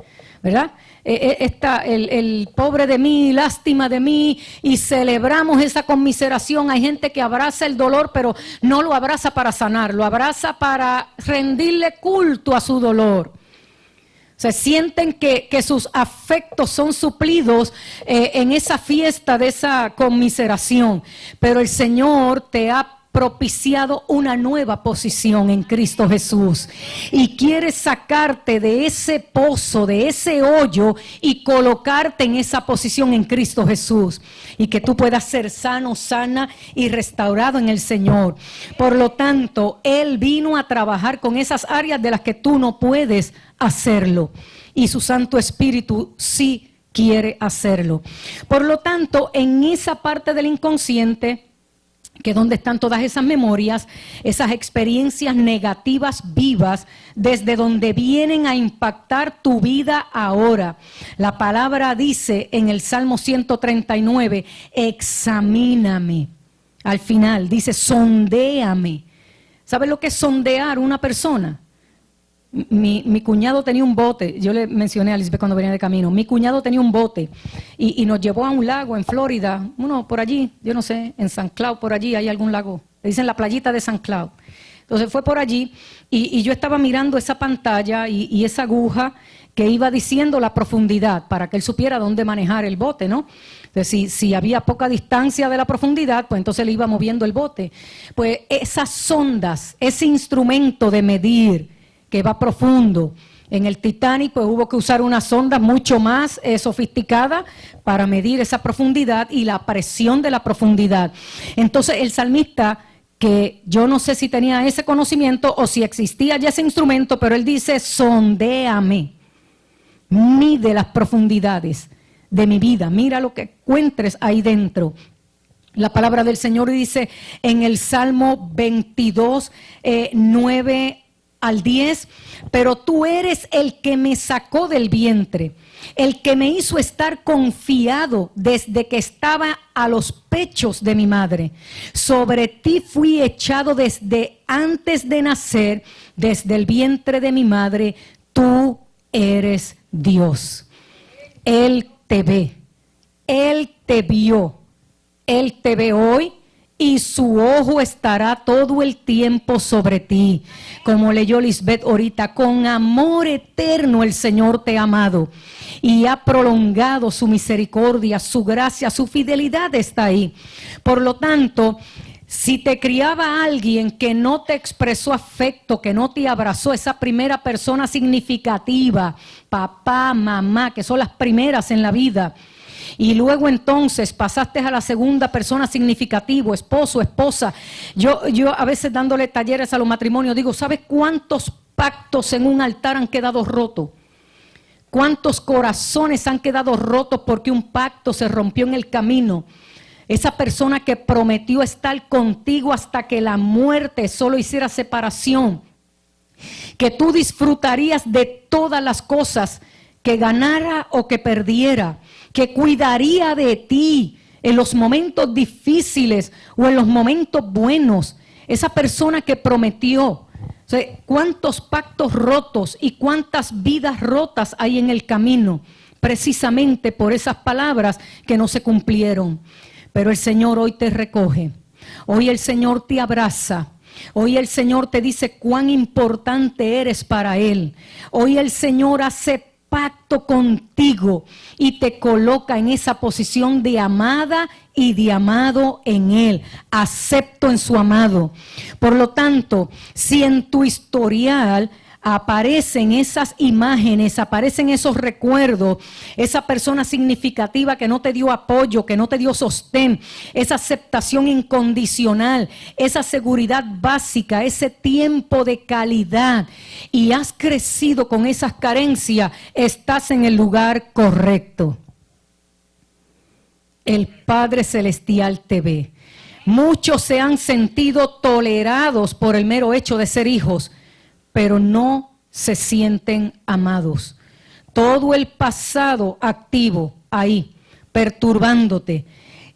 ¿verdad? el pobre de mí, lástima de mí, y celebramos esa conmiseración. Hay gente que abraza el dolor, pero no lo abraza para sanar, lo abraza para rendirle culto a su dolor. Se sienten que sus afectos son suplidos en esa fiesta de esa conmiseración, pero el Señor te ha propiciado una nueva posición en Cristo Jesús y quiere sacarte de ese pozo, de ese hoyo, y colocarte en esa posición en Cristo Jesús, y que tú puedas ser sano, sana y restaurado en el Señor. Por lo tanto, Él vino a trabajar con esas áreas de las que tú no puedes hacerlo, y su Santo Espíritu sí quiere hacerlo. Por lo tanto, en esa parte del inconsciente, que es donde están todas esas memorias, esas experiencias negativas vivas, desde donde vienen a impactar tu vida ahora. La palabra dice en el Salmo 139, examíname. Al final dice, sondéame. ¿Sabes lo que es sondear una persona? Mi cuñado tenía un bote, yo le mencioné a Lisbeth cuando venía de camino, mi cuñado tenía un bote y nos llevó a un lago en Florida, uno por allí, yo no sé, en San Cloud, por allí hay algún lago, le dicen la playita de San Cloud. Entonces fue por allí y yo estaba mirando esa pantalla y esa aguja que iba diciendo la profundidad para que él supiera dónde manejar el bote, ¿no? Entonces, si había poca distancia de la profundidad, pues entonces le iba moviendo el bote. Pues esas sondas, ese instrumento de medir que va profundo. En el Titanic pues hubo que usar una sonda mucho más sofisticada para medir esa profundidad y la presión de la profundidad. Entonces el salmista, que yo no sé si tenía ese conocimiento o si existía ya ese instrumento, pero él dice, sondéame, mide las profundidades de mi vida, mira lo que encuentres ahí dentro. La palabra del Señor dice en el Salmo 22, 9 al 10, pero tú eres el que me sacó del vientre, el que me hizo estar confiado desde que estaba a los pechos de mi madre. Sobre ti fui echado desde antes de nacer, desde el vientre de mi madre. Tú eres Dios. Él te ve, Él te vio, Él te ve hoy. Y su ojo estará todo el tiempo sobre ti. Como leyó Lisbeth ahorita, con amor eterno el Señor te ha amado y ha prolongado su misericordia, su gracia, su fidelidad está ahí. Por lo tanto, si te criaba alguien que no te expresó afecto, que no te abrazó, esa primera persona significativa, papá, mamá, que son las primeras en la vida, y luego entonces pasaste a la segunda persona significativa, esposo, esposa. Yo a veces dándole talleres a los matrimonios digo, ¿sabes cuántos pactos en un altar han quedado rotos? ¿Cuántos corazones han quedado rotos porque un pacto se rompió en el camino? Esa persona que prometió estar contigo hasta que la muerte solo hiciera separación, que tú disfrutarías de todas las cosas, que ganara o que perdiera, que cuidaría de ti en los momentos difíciles o en los momentos buenos. Esa persona que prometió. O sea, ¿cuántos pactos rotos y cuántas vidas rotas hay en el camino? Precisamente por esas palabras que no se cumplieron. Pero el Señor hoy te recoge. Hoy el Señor te abraza. Hoy el Señor te dice cuán importante eres para Él. Hoy el Señor hace pacto contigo y te coloca en esa posición de amada y de amado en Él, acepto en su amado. Por lo tanto, si en tu historial aparecen esas imágenes, aparecen esos recuerdos, esa persona significativa que no te dio apoyo, que no te dio sostén, esa aceptación incondicional, esa seguridad básica, ese tiempo de calidad, y has crecido con esas carencias, estás en el lugar correcto. El Padre Celestial te ve. Muchos se han sentido tolerados por el mero hecho de ser hijos, pero no se sienten amados. Todo el pasado activo ahí, perturbándote,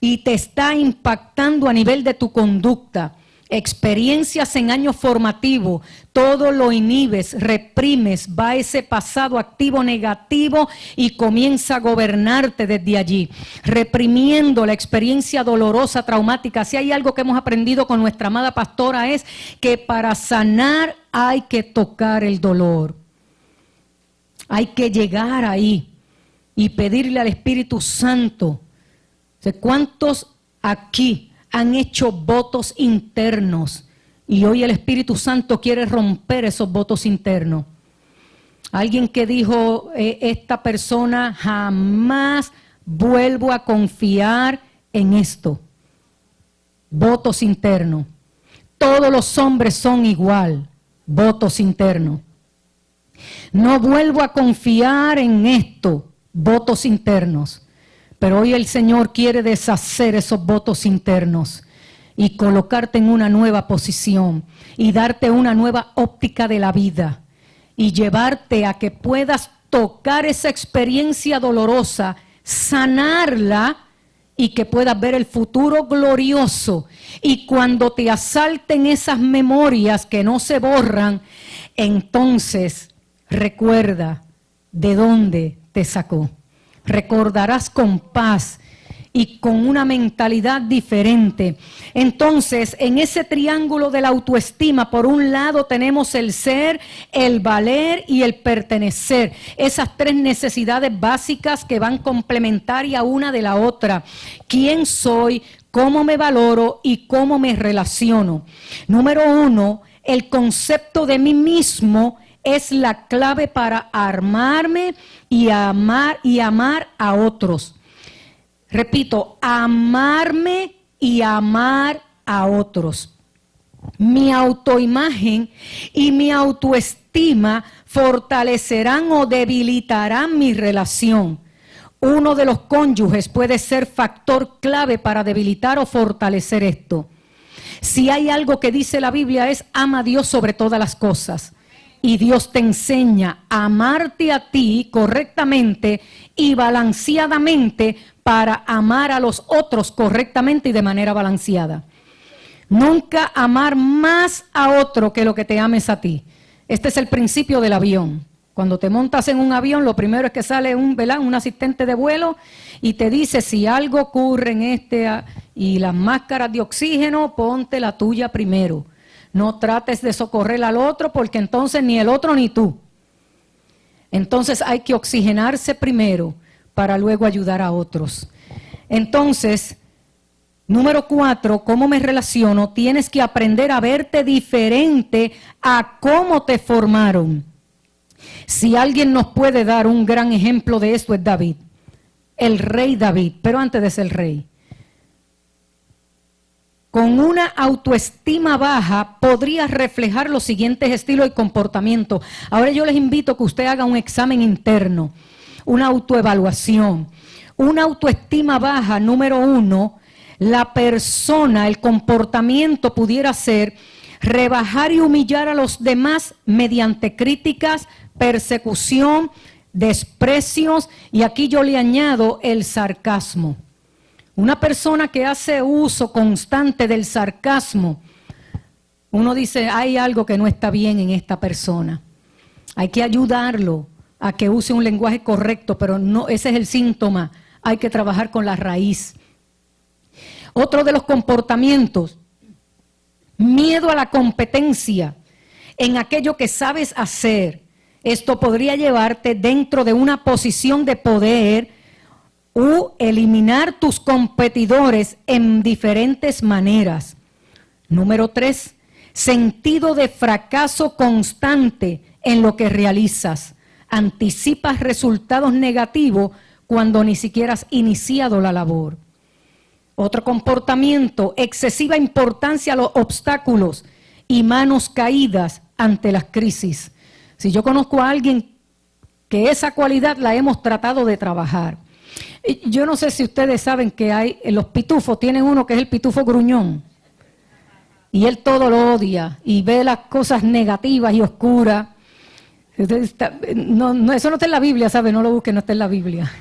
y te está impactando a nivel de tu conducta. experiencias en años formativos, todo lo inhibes, reprimes, va ese pasado activo negativo y comienza a gobernarte desde allí, reprimiendo la experiencia dolorosa, traumática. Si hay algo que hemos aprendido con nuestra amada pastora es que para sanar hay que tocar el dolor, hay que llegar ahí y pedirle al Espíritu Santo. ¿Cuántos aquí han hecho votos internos y hoy el Espíritu Santo quiere romper esos votos internos? Alguien que dijo, esta persona jamás vuelvo a confiar en esto. Votos internos. Todos los hombres son igual. Votos internos. No vuelvo a confiar en esto. Votos internos. Pero hoy el Señor quiere deshacer esos votos internos y colocarte en una nueva posición y darte una nueva óptica de la vida y llevarte a que puedas tocar esa experiencia dolorosa, sanarla y que puedas ver el futuro glorioso. Y cuando te asalten esas memorias que no se borran, entonces recuerda de dónde te sacó. Recordarás con paz y con una mentalidad diferente. Entonces, en ese triángulo de la autoestima, por un lado tenemos el ser, el valer y el pertenecer. Esas tres necesidades básicas que van complementarias una de la otra. ¿Quién soy? ¿Cómo me valoro? ¿Y cómo me relaciono? Número 1, el concepto de mí mismo es la clave para armarme y amar a otros. Repito, amarme y amar a otros. Mi autoimagen y mi autoestima fortalecerán o debilitarán mi relación. Uno de los cónyuges puede ser factor clave para debilitar o fortalecer esto. Si hay algo que dice la Biblia es ama a Dios sobre todas las cosas. Y Dios te enseña a amarte a ti correctamente y balanceadamente para amar a los otros correctamente y de manera balanceada. Nunca amar más a otro que lo que te ames a ti. Este es el principio del avión. Cuando te montas en un avión, lo primero es que sale un asistente de vuelo y te dice si algo ocurre en y las máscaras de oxígeno, ponte la tuya primero. No trates de socorrer al otro porque entonces ni el otro ni tú. Entonces hay que oxigenarse primero para luego ayudar a otros. Entonces, número 4, ¿cómo me relaciono? Tienes que aprender a verte diferente a cómo te formaron. Si alguien nos puede dar un gran ejemplo de esto es David, el rey David, pero antes de ser rey. Con una autoestima baja podría reflejar los siguientes estilos y comportamientos. Ahora yo les invito a que usted haga un examen interno, una autoevaluación. Una autoestima baja, número 1, la persona, el comportamiento pudiera ser rebajar y humillar a los demás mediante críticas, persecución, desprecios, y aquí yo le añado el sarcasmo. Una persona que hace uso constante del sarcasmo, uno dice, hay algo que no está bien en esta persona. Hay que ayudarlo a que use un lenguaje correcto, pero no, ese es el síntoma. Hay que trabajar con la raíz. Otro de los comportamientos, miedo a la competencia en aquello que sabes hacer. Esto podría llevarte dentro de una posición de poder u eliminar tus competidores en diferentes maneras. Número 3, sentido de fracaso constante en lo que realizas. Anticipas resultados negativos cuando ni siquiera has iniciado la labor. Otro comportamiento, excesiva importancia a los obstáculos y manos caídas ante las crisis. Si yo conozco a alguien que esa cualidad la hemos tratado de trabajar. Yo no sé si ustedes saben que hay, los pitufos tienen uno que es el pitufo gruñón. Y él todo lo odia y ve las cosas negativas y oscuras. No, eso no está en la Biblia, ¿sabe? No lo busquen, no está en la Biblia.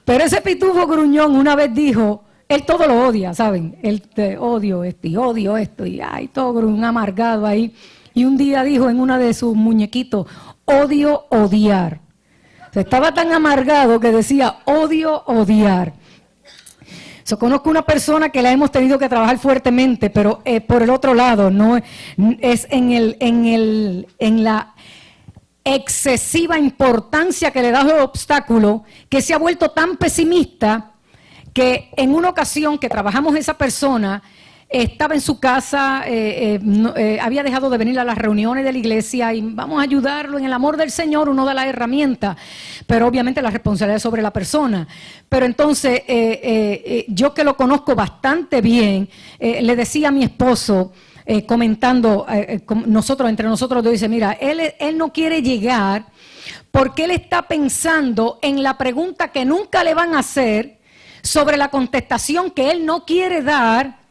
Pero ese pitufo gruñón una vez dijo, Él todo lo odia, ¿saben? Él te odio esto, y ay, todo un amargado ahí. Y un día dijo en una de sus muñequitos, odio odiar. O sea, estaba tan amargado que decía, odio odiar. So, conozco una persona que la hemos tenido que trabajar fuertemente, pero por el otro lado, no es en la excesiva importancia que le da el obstáculo, que se ha vuelto tan pesimista que en una ocasión que trabajamos esa persona, estaba en su casa, había dejado de venir a las reuniones de la iglesia y vamos a ayudarlo en el amor del Señor, uno da la herramienta, pero obviamente la responsabilidad es sobre la persona. Pero entonces, yo que lo conozco bastante bien, le decía a mi esposo, comentando, entre nosotros, dice, mira, él no quiere llegar porque él está pensando en la pregunta que nunca le van a hacer sobre la contestación que él no quiere dar.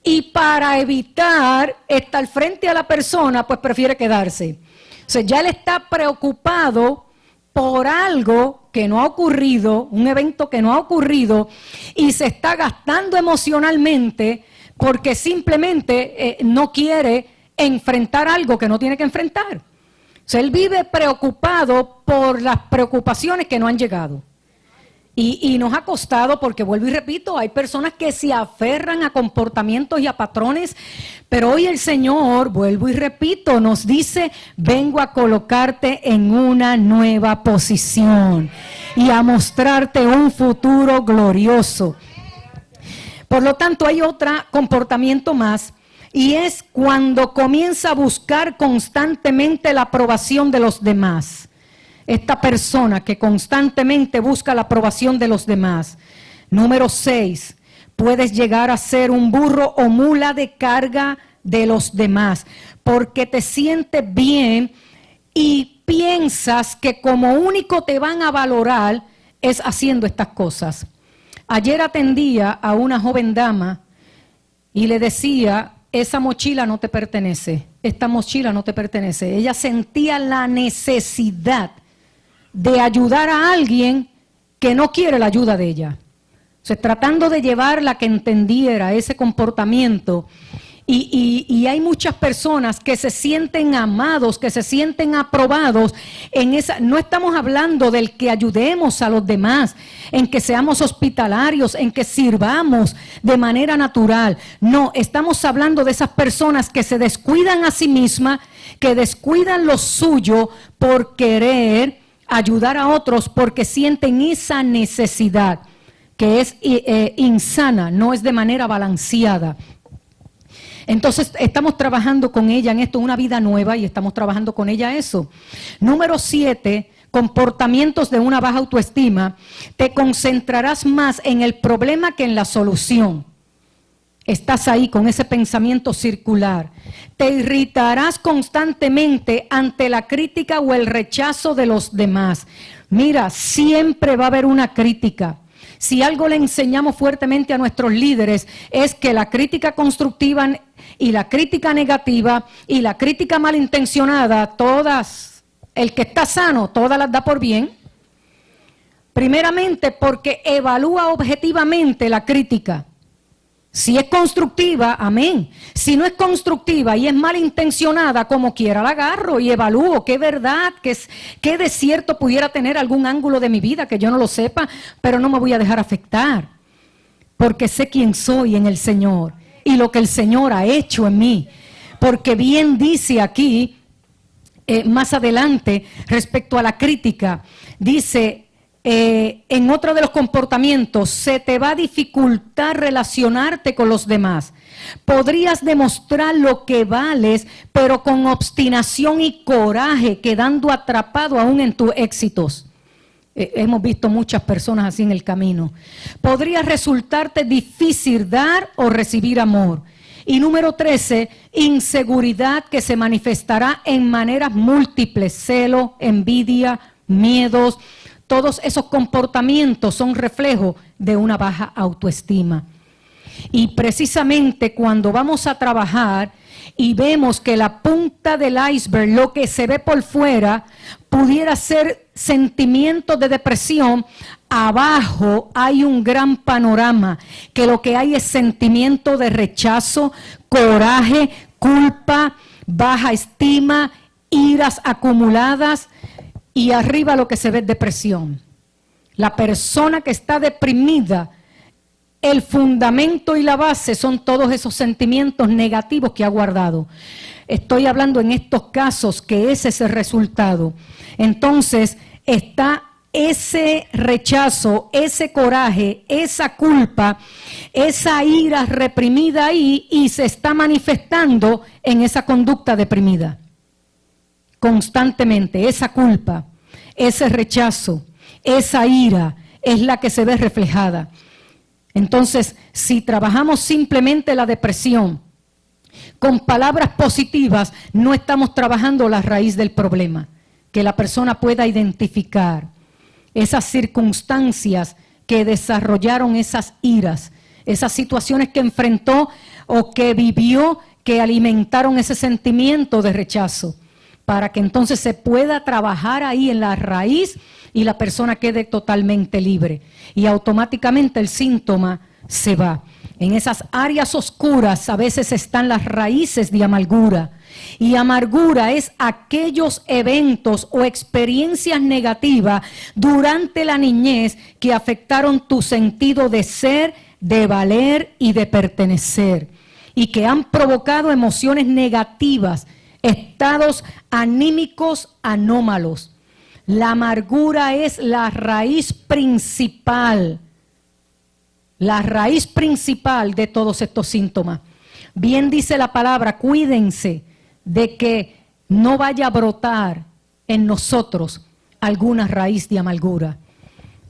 Y para evitar estar frente a la persona, pues prefiere quedarse. O sea, ya él está preocupado por algo que no ha ocurrido, un evento que no ha ocurrido, y se está gastando emocionalmente porque simplemente no quiere enfrentar algo que no tiene que enfrentar. O sea, él vive preocupado por las preocupaciones que no han llegado. Y nos ha costado, porque vuelvo y repito, hay personas que se aferran a comportamientos y a patrones, pero hoy el Señor, vuelvo y repito, nos dice, vengo a colocarte en una nueva posición y a mostrarte un futuro glorioso. Por lo tanto, hay otro comportamiento más, y es cuando comienza a buscar constantemente la aprobación de los demás. Esta persona que constantemente busca la aprobación de los demás. Número 6, puedes llegar a ser un burro o mula de carga de los demás, porque te sientes bien y piensas que como único te van a valorar es haciendo estas cosas. Ayer atendía a una joven dama y le decía, esa mochila no te pertenece, esta mochila no te pertenece. Ella sentía la necesidad de ayudar a alguien que no quiere la ayuda de ella. O sea, tratando de llevarla a que entendiera ese comportamiento. Y hay muchas personas que se sienten amados, que se sienten aprobados en esa. No estamos hablando del que ayudemos a los demás, en que seamos hospitalarios, en que sirvamos de manera natural. No, estamos hablando de esas personas que se descuidan a sí mismas, que descuidan lo suyo por querer ayudar a otros, porque sienten esa necesidad que es insana, no es de manera balanceada. Entonces estamos trabajando con ella en esto, una vida nueva, y estamos trabajando con ella eso. Número 7, comportamientos de una baja autoestima. Te concentrarás más en el problema que en la solución. Estás ahí con ese pensamiento circular. Te irritarás constantemente ante la crítica o el rechazo de los demás. Mira, siempre va a haber una crítica. Si algo le enseñamos fuertemente a nuestros líderes es que la crítica constructiva y la crítica negativa y la crítica malintencionada, todas, el que está sano, todas las da por bien. Primeramente porque evalúa objetivamente la crítica. Si es constructiva, amén. Si no es constructiva y es malintencionada, como quiera la agarro y evalúo qué verdad, qué de cierto pudiera tener algún ángulo de mi vida que yo no lo sepa, pero no me voy a dejar afectar, porque sé quién soy en el Señor y lo que el Señor ha hecho en mí. Porque bien dice aquí, más adelante, respecto a la crítica, dice, en otro de los comportamientos, se te va a dificultar relacionarte con los demás. Podrías demostrar lo que vales, pero con obstinación y coraje, quedando atrapado aún en tus éxitos. Hemos visto muchas personas así en el camino. Podría resultarte difícil dar o recibir amor. Y número 13, inseguridad que se manifestará en maneras múltiples: celo, envidia, miedos. Todos esos comportamientos son reflejo de una baja autoestima. Y precisamente cuando vamos a trabajar y vemos que la punta del iceberg, lo que se ve por fuera, pudiera ser sentimientos de depresión, abajo hay un gran panorama, que lo que hay es sentimiento de rechazo, coraje, culpa, baja estima, iras acumuladas, y arriba lo que se ve es depresión. La persona que está deprimida, el fundamento y la base son todos esos sentimientos negativos que ha guardado. Estoy hablando en estos casos que ese es el resultado. Entonces está ese rechazo, ese coraje, esa culpa, esa ira reprimida ahí, y se está manifestando en esa conducta deprimida. Constantemente esa culpa, ese rechazo, esa ira es la que se ve reflejada. Entonces, si trabajamos simplemente la depresión con palabras positivas, no estamos trabajando la raíz del problema, que la persona pueda identificar esas circunstancias que desarrollaron esas iras, esas situaciones que enfrentó o que vivió, que alimentaron ese sentimiento de rechazo, para que entonces se pueda trabajar ahí en la raíz y la persona quede totalmente libre. Y automáticamente el síntoma se va. En esas áreas oscuras a veces están las raíces de amargura. Y amargura es aquellos eventos o experiencias negativas durante la niñez que afectaron tu sentido de ser, de valer y de pertenecer, y que han provocado emociones negativas, estados anímicos anómalos. La amargura es la raíz principal de todos estos síntomas. Bien dice la palabra, cuídense de que no vaya a brotar en nosotros alguna raíz de amargura,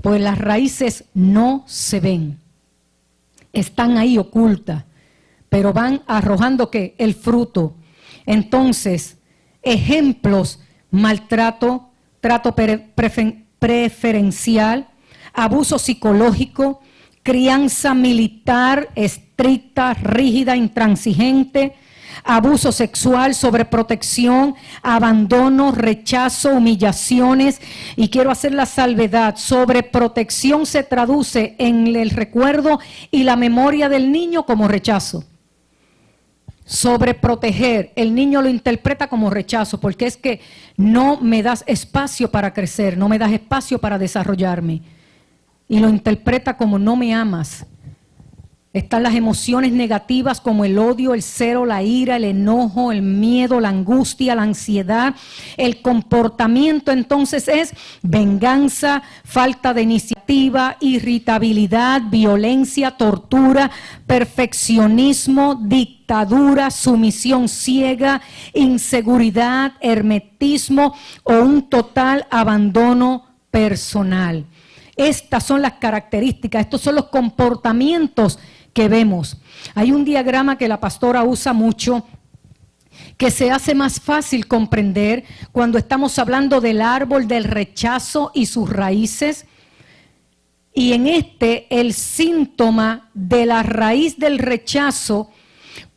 pues las raíces no se ven, están ahí ocultas, pero van arrojando ¿qué? El fruto. Entonces, ejemplos: maltrato, trato preferencial, abuso psicológico, crianza militar estricta, rígida, intransigente, abuso sexual, sobreprotección, abandono, rechazo, humillaciones. Y quiero hacer la salvedad: sobreprotección se traduce en el recuerdo y la memoria del niño como rechazo. Sobreproteger, el niño lo interpreta como rechazo, porque es que no me das espacio para crecer, no me das espacio para desarrollarme, y lo interpreta como no me amas. Están las emociones negativas como el odio, el celo, la ira, el enojo, el miedo, la angustia, la ansiedad. El comportamiento entonces es venganza, falta de iniciativa, irritabilidad, violencia, tortura, perfeccionismo, dictadura, sumisión ciega, inseguridad, hermetismo o un total abandono personal. Estas son las características, estos son los comportamientos que vemos. Hay un diagrama que la pastora usa mucho, que se hace más fácil comprender cuando estamos hablando del árbol del rechazo y sus raíces. Y en el síntoma de la raíz del rechazo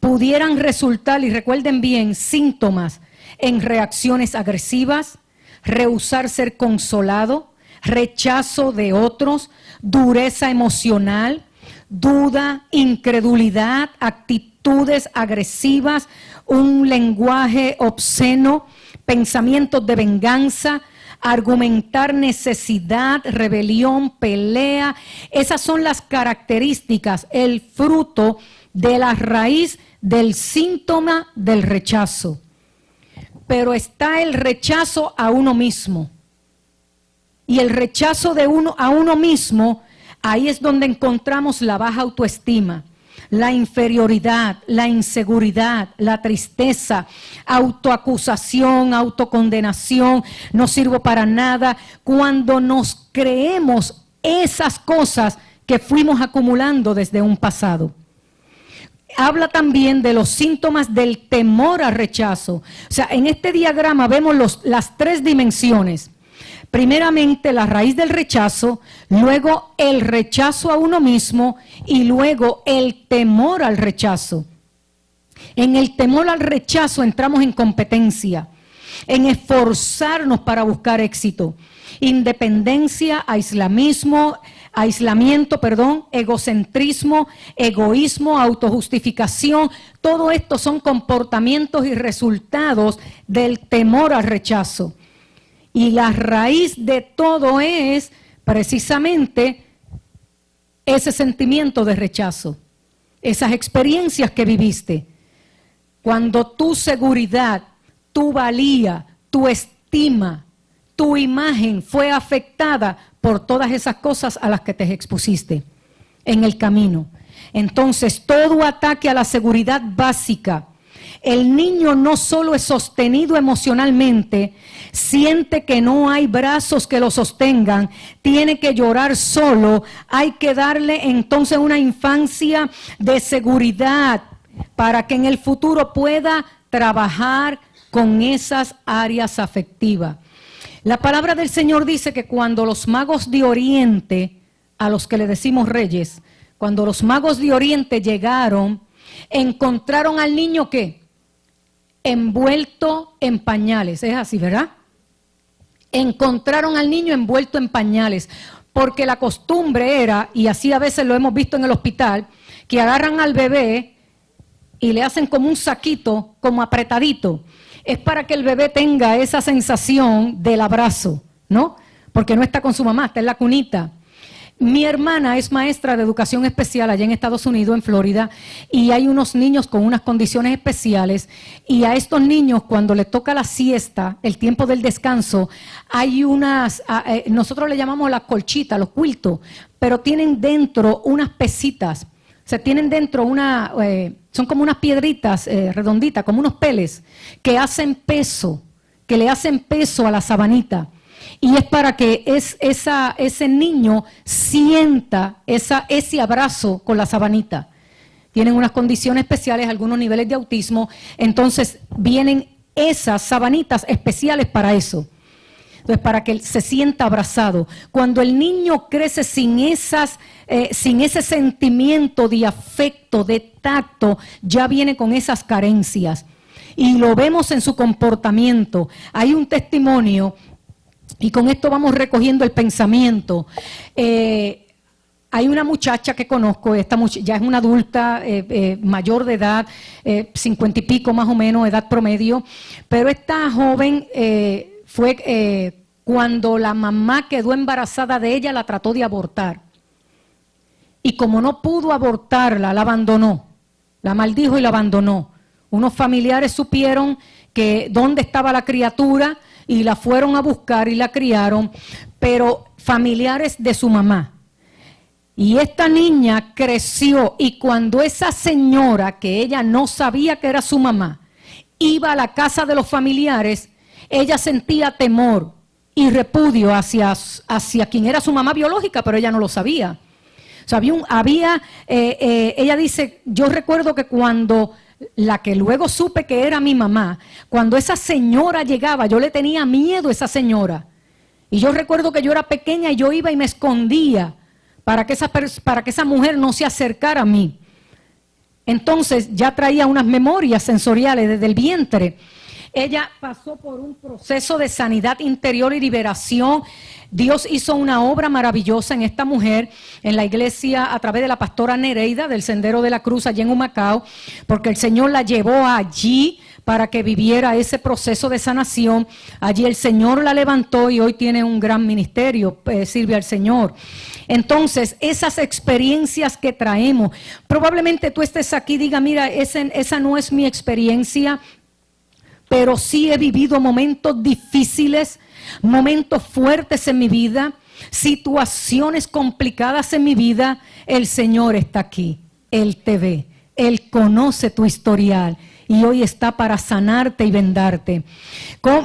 pudieran resultar, y recuerden bien, síntomas en reacciones agresivas, rehusar ser consolado, rechazo de otros, dureza emocional, duda, incredulidad, actitudes agresivas, un lenguaje obsceno, pensamientos de venganza, argumentar necesidad, rebelión, pelea. Esas son las características, el fruto de la raíz del síntoma del rechazo. Pero está el rechazo a uno mismo. Y el rechazo de uno a uno mismo, ahí es donde encontramos la baja autoestima, la inferioridad, la inseguridad, la tristeza, autoacusación, autocondenación, no sirvo para nada, cuando nos creemos esas cosas que fuimos acumulando desde un pasado. Habla también de los síntomas del temor al rechazo. O sea, en este diagrama vemos las tres dimensiones. Primeramente la raíz del rechazo, luego el rechazo a uno mismo y luego el temor al rechazo. En el temor al rechazo entramos en competencia, en esforzarnos para buscar éxito. independencia, aislamiento, egocentrismo, egoísmo, autojustificación. Todo esto son comportamientos y resultados del temor al rechazo. Y la raíz de todo es precisamente ese sentimiento de rechazo, esas experiencias que viviste. Cuando tu seguridad, tu valía, tu estima, tu imagen fue afectada por todas esas cosas a las que te expusiste en el camino. Entonces, todo ataque a la seguridad básica, el niño no solo es sostenido emocionalmente, siente que no hay brazos que lo sostengan, tiene que llorar solo, hay que darle entonces una infancia de seguridad para que en el futuro pueda trabajar con esas áreas afectivas. La palabra del Señor dice que cuando los magos de Oriente, a los que le decimos reyes, cuando los magos de Oriente llegaron, encontraron al niño ¿qué? Envuelto en pañales. Es así, ¿verdad? Encontraron al niño envuelto en pañales, porque la costumbre era, y así a veces lo hemos visto en el hospital, que agarran al bebé y le hacen como un saquito, como apretadito. Es para que el bebé tenga esa sensación del abrazo, ¿no? Porque no está con su mamá, está en la cunita. Mi hermana es maestra de educación especial allá en Estados Unidos, en Florida, y hay unos niños con unas condiciones especiales, y a estos niños cuando les toca la siesta, el tiempo del descanso, hay unas, nosotros le llamamos las colchitas, los quiltos, pero tienen dentro unas pesitas. O sea, tienen dentro son como unas piedritas redonditas, como unos peles, que hacen peso, que le hacen peso a la sabanita. Y es para que ese niño sienta ese abrazo con la sabanita. Tienen unas condiciones especiales, algunos niveles de autismo, entonces vienen esas sabanitas especiales para eso. Entonces, para que él se sienta abrazado. Cuando el niño crece sin ese sentimiento de afecto, de tacto, ya viene con esas carencias. Y lo vemos en su comportamiento. Hay un testimonio, y con esto vamos recogiendo el pensamiento. Hay una muchacha que conozco, ya es una adulta mayor de edad, 50 y pico más o menos, edad promedio, pero esta joven fue cuando la mamá quedó embarazada de ella, la trató de abortar. Y como no pudo abortarla, la abandonó, la maldijo y la abandonó. Unos familiares supieron que dónde estaba la criatura y la fueron a buscar y la criaron, pero familiares de su mamá. Y esta niña creció, y cuando esa señora, que ella no sabía que era su mamá, iba a la casa de los familiares, ella sentía temor y repudio hacia quien era su mamá biológica, pero ella no lo sabía. O sea, ella dice, yo recuerdo que cuando la que luego supe que era mi mamá, cuando esa señora llegaba, yo le tenía miedo a esa señora. Y yo recuerdo que yo era pequeña y yo iba y me escondía para que esa mujer no se acercara a mí. Entonces ya traía unas memorias sensoriales desde el vientre. Ella pasó por un proceso de sanidad interior y liberación. Dios hizo una obra maravillosa en esta mujer, en la iglesia, a través de la pastora Nereida del Sendero de la Cruz, allí en Humacao, porque el Señor la llevó allí para que viviera ese proceso de sanación. Allí el Señor la levantó y hoy tiene un gran ministerio, sirve al Señor. Entonces, esas experiencias que traemos, probablemente tú estés aquí y digas, mira, esa no es mi experiencia, pero sí he vivido momentos difíciles, momentos fuertes en mi vida, situaciones complicadas en mi vida. El Señor está aquí, Él te ve, Él conoce tu historial y hoy está para sanarte y vendarte.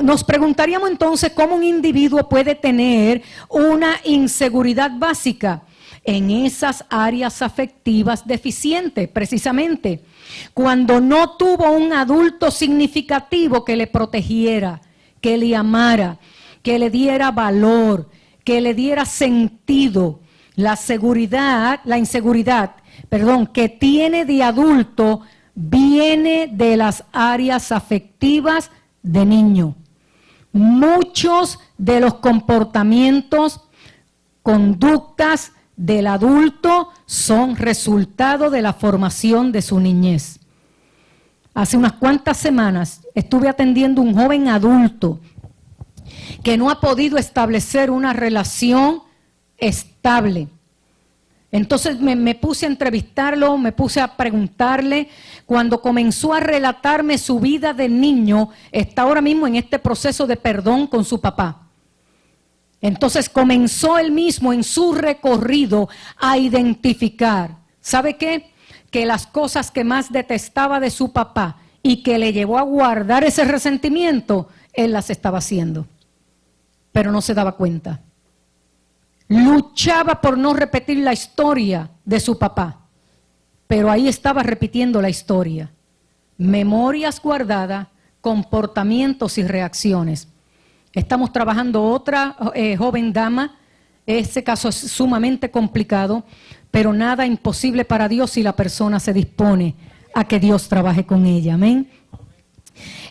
Nos preguntaríamos entonces cómo un individuo puede tener una inseguridad básica en esas áreas afectivas deficientes, precisamente. Cuando no tuvo un adulto significativo que le protegiera, que le amara, que le diera valor, que le diera sentido. La inseguridad que tiene de adulto viene de las áreas afectivas de niño. Muchos de los comportamientos, conductas del adulto son resultado de la formación de su niñez. Hace unas cuantas semanas estuve atendiendo a un joven adulto que no ha podido establecer una relación estable. Entonces me puse a entrevistarlo, me puse a preguntarle. Cuando comenzó a relatarme su vida de niño, está ahora mismo en este proceso de perdón con su papá. Entonces comenzó él mismo en su recorrido a identificar, ¿sabe qué? Que las cosas que más detestaba de su papá y que le llevó a guardar ese resentimiento, él las estaba haciendo, pero no se daba cuenta. Luchaba por no repetir la historia de su papá, pero ahí estaba repitiendo la historia. Memorias guardadas, comportamientos y reacciones. Estamos trabajando otra joven dama. Este caso es sumamente complicado, pero nada imposible para Dios si la persona se dispone a que Dios trabaje con ella. Amén.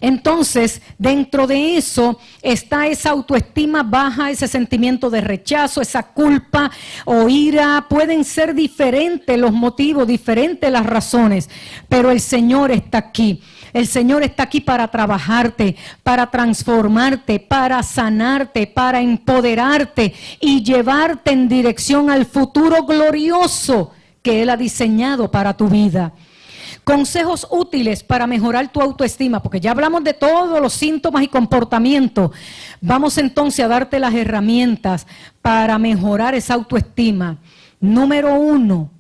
Entonces, dentro de eso está esa autoestima baja, ese sentimiento de rechazo, esa culpa o ira. Pueden ser diferentes los motivos, diferentes las razones, pero el Señor está aquí. El Señor está aquí para trabajarte, para transformarte, para sanarte, para empoderarte y llevarte en dirección al futuro glorioso que Él ha diseñado para tu vida. Consejos útiles para mejorar tu autoestima, porque ya hablamos de todos los síntomas y comportamientos. Vamos entonces a darte las herramientas para mejorar esa autoestima. Número 1,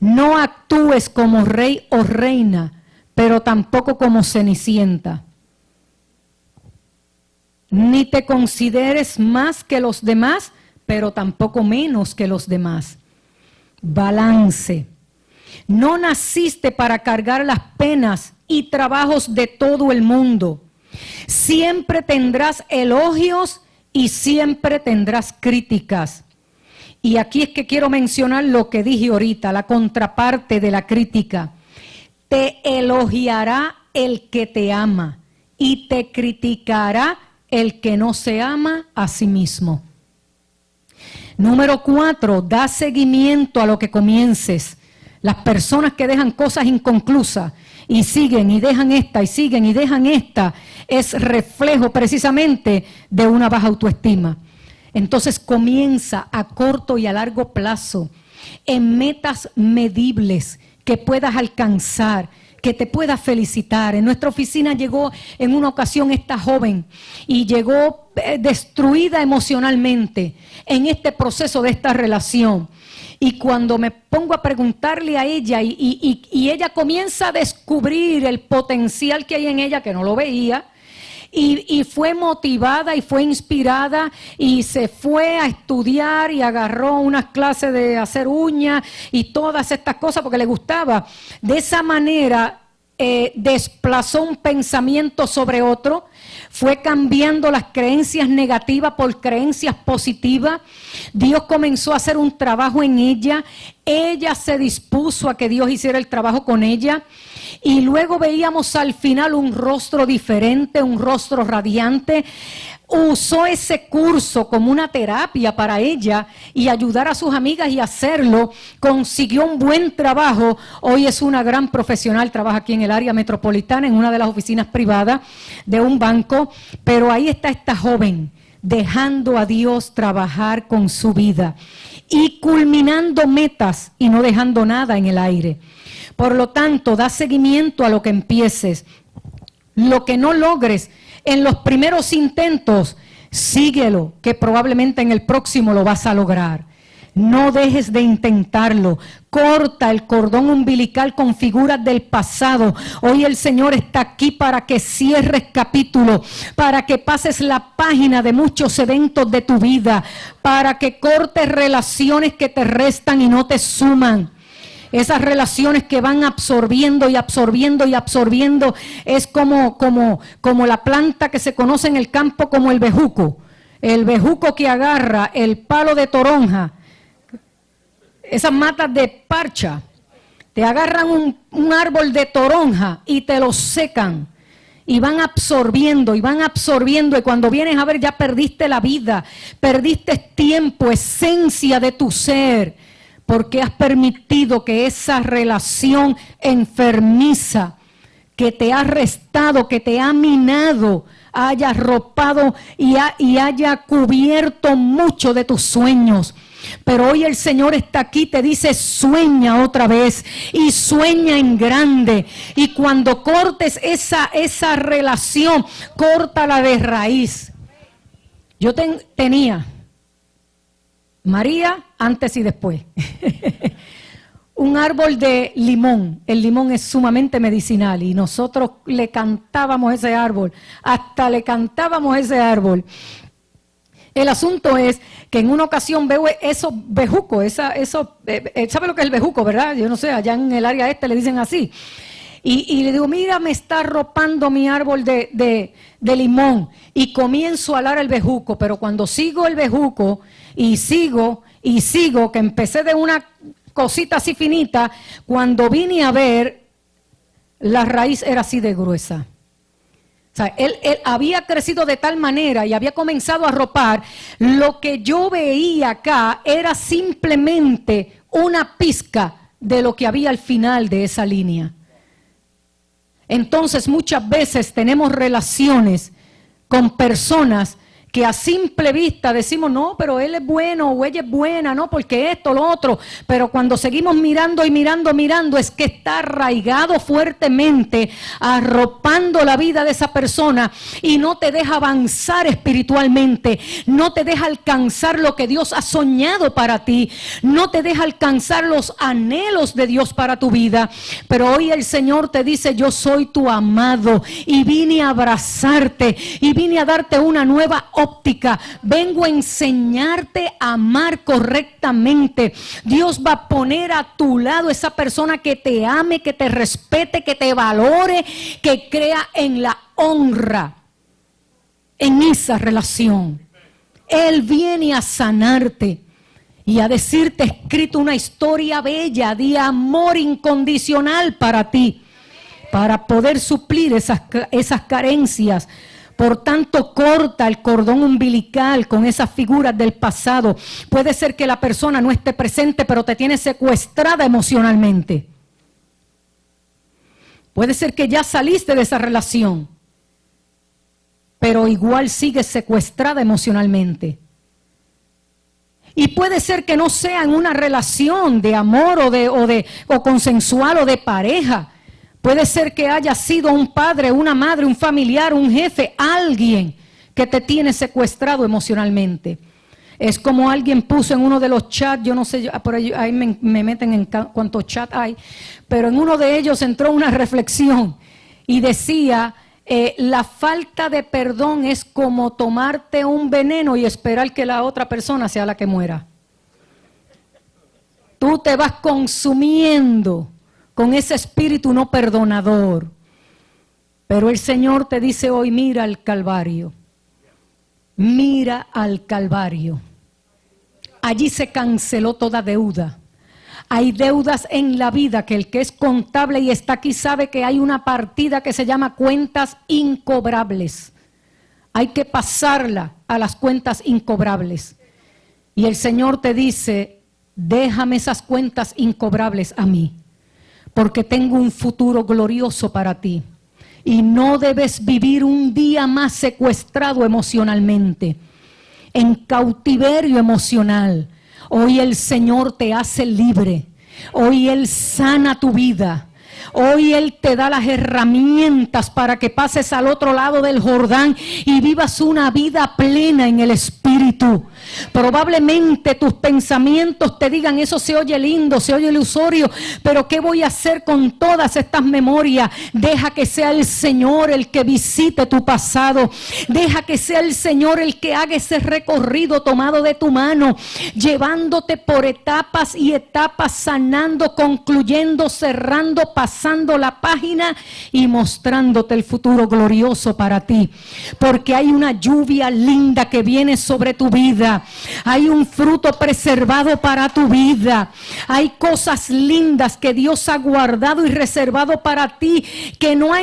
no actúes como rey o reina, pero tampoco como cenicienta. Ni te consideres más que los demás, pero tampoco menos que los demás. Balance. No naciste para cargar las penas y trabajos de todo el mundo. Siempre tendrás elogios y siempre tendrás críticas. Y aquí es que quiero mencionar lo que dije ahorita, la contraparte de la crítica. Te elogiará el que te ama y te criticará el que no se ama a sí mismo. Número 4, da seguimiento a lo que comiences. Las personas que dejan cosas inconclusas y siguen y dejan esta y siguen y dejan esta es reflejo precisamente de una baja autoestima. Entonces comienza a corto y a largo plazo en metas medibles que puedas alcanzar, que te puedas felicitar. En nuestra oficina llegó en una ocasión esta joven y llegó destruida emocionalmente en este proceso de esta relación. Y cuando me pongo a preguntarle a ella y ella comienza a descubrir el potencial que hay en ella, que no lo veía, y fue motivada y fue inspirada y se fue a estudiar y agarró unas clases de hacer uñas y todas estas cosas porque le gustaba. De esa manera desplazó un pensamiento sobre otro, fue cambiando las creencias negativas por creencias positivas. Dios comenzó a hacer un trabajo en ella. Ella se dispuso a que Dios hiciera el trabajo con ella. Y luego veíamos al final un rostro diferente, un rostro radiante. Usó ese curso como una terapia para ella y ayudar a sus amigas y hacerlo. Consiguió un buen trabajo. Hoy es una gran profesional, trabaja aquí en el área metropolitana, en una de las oficinas privadas de un banco. Pero ahí está esta joven, dejando a Dios trabajar con su vida y culminando metas y no dejando nada en el aire. Por lo tanto, da seguimiento a lo que empieces. Lo que no logres en los primeros intentos, síguelo, que probablemente en el próximo lo vas a lograr. No dejes de intentarlo. Corta el cordón umbilical con figuras del pasado. Hoy el Señor está aquí para que cierres capítulo, para que pases la página de muchos eventos de tu vida, para que cortes relaciones que te restan y no te suman. Esas relaciones que van absorbiendo y absorbiendo y absorbiendo es como la planta que se conoce en el campo como el bejuco. El bejuco que agarra el palo de toronja, esas matas de parcha, te agarran un árbol de toronja y te lo secan. y van absorbiendo y cuando vienes a ver ya perdiste la vida, perdiste tiempo, esencia de tu ser, porque has permitido que esa relación enfermiza que te ha restado, que te ha minado, haya arropado y haya cubierto mucho de tus sueños. Pero hoy el Señor está aquí, te dice sueña otra vez y sueña en grande, y cuando cortes esa relación, córtala de raíz. Yo tenía María antes y después un árbol de limón. El limón es sumamente medicinal y nosotros le cantábamos ese árbol, hasta le cantábamos ese árbol. El asunto es que en una ocasión veo esos bejucos, ¿sabe lo que es el bejuco, verdad? Yo no sé, allá en el área le dicen así. Y le digo, mira, me está arropando mi árbol de limón. Y comienzo a alar el bejuco, pero cuando sigo el bejuco y sigo, que empecé de una cosita así finita, cuando vine a ver, la raíz era así de gruesa. O sea, él había crecido de tal manera y había comenzado a arropar. Lo que yo veía acá era simplemente una pizca de lo que había al final de esa línea. Entonces muchas veces tenemos relaciones con personas que a simple vista decimos, no, pero él es bueno o ella es buena, no, porque esto, lo otro. Pero cuando seguimos mirando y mirando, es que está arraigado fuertemente, arropando la vida de esa persona y no te deja avanzar espiritualmente, no te deja alcanzar lo que Dios ha soñado para ti, no te deja alcanzar los anhelos de Dios para tu vida. Pero hoy el Señor te dice, yo soy tu amado y vine a abrazarte y vine a darte una nueva óptica, vengo a enseñarte a amar correctamente. Dios va a poner a tu lado esa persona que te ame, que te respete, que te valore, que crea en la honra, en esa relación. Él viene a sanarte y a decirte escrito una historia bella de amor incondicional para ti, para poder suplir esas carencias. Por tanto, corta el cordón umbilical con esas figuras del pasado. Puede ser que la persona no esté presente, pero te tiene secuestrada emocionalmente. Puede ser que ya saliste de esa relación, pero igual sigues secuestrada emocionalmente. Y puede ser que no sea en una relación de amor o consensual o de pareja. Puede ser que haya sido un padre, una madre, un familiar, un jefe, alguien que te tiene secuestrado emocionalmente. Es como alguien puso en uno de los chats, yo no sé, por ahí me meten en cuántos chats hay, pero en uno de ellos entró una reflexión y decía, la falta de perdón es como tomarte un veneno y esperar que la otra persona sea la que muera. Tú te vas consumiendo con ese espíritu no perdonador. Pero el Señor te dice hoy, mira al Calvario. Mira al Calvario. Allí se canceló toda deuda. Hay deudas en la vida que el que es contable y está aquí sabe que hay una partida que se llama cuentas incobrables. Hay que pasarla a las cuentas incobrables. Y el Señor te dice, déjame esas cuentas incobrables a mí, porque tengo un futuro glorioso para ti. Y no debes vivir un día más secuestrado emocionalmente, en cautiverio emocional. Hoy el Señor te hace libre. Hoy Él sana tu vida. Hoy Él te da las herramientas para que pases al otro lado del Jordán y vivas una vida plena en el Espíritu. Probablemente tus pensamientos te digan, eso se oye lindo, se oye ilusorio, pero ¿qué voy a hacer con todas estas memorias? Deja que sea el Señor el que visite tu pasado. Deja que sea el Señor el que haga ese recorrido tomado de tu mano, llevándote por etapas y etapas, sanando, concluyendo, cerrando, pasando pasando la página y mostrándote el futuro glorioso para ti. Porque hay una lluvia linda que viene sobre tu vida. Hay un fruto preservado para tu vida. Hay cosas lindas que Dios ha guardado y reservado para ti, que no ha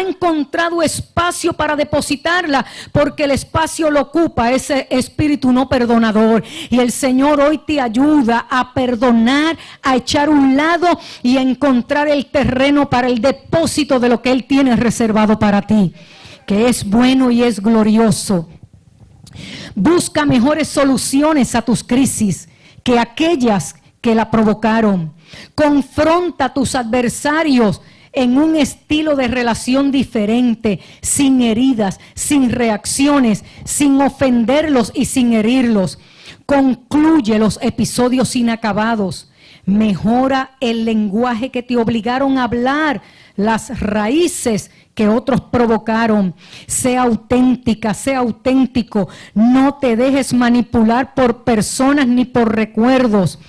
encontrado espacio para depositarla, porque el espacio lo ocupa ese espíritu no perdonador. Y el Señor hoy te ayuda a perdonar, a echar un lado y a encontrar el terreno para el depósito de lo que Él tiene reservado para ti, que es bueno y es glorioso. Busca mejores soluciones a tus crisis que aquellas que la provocaron. Confronta a tus adversarios en un estilo de relación diferente, sin heridas, sin reacciones, sin ofenderlos y sin herirlos. Concluye los episodios inacabados. Mejora el lenguaje que te obligaron a hablar, las raíces que otros provocaron. Sea auténtica, sea auténtico. No te dejes manipular por personas ni por recuerdos.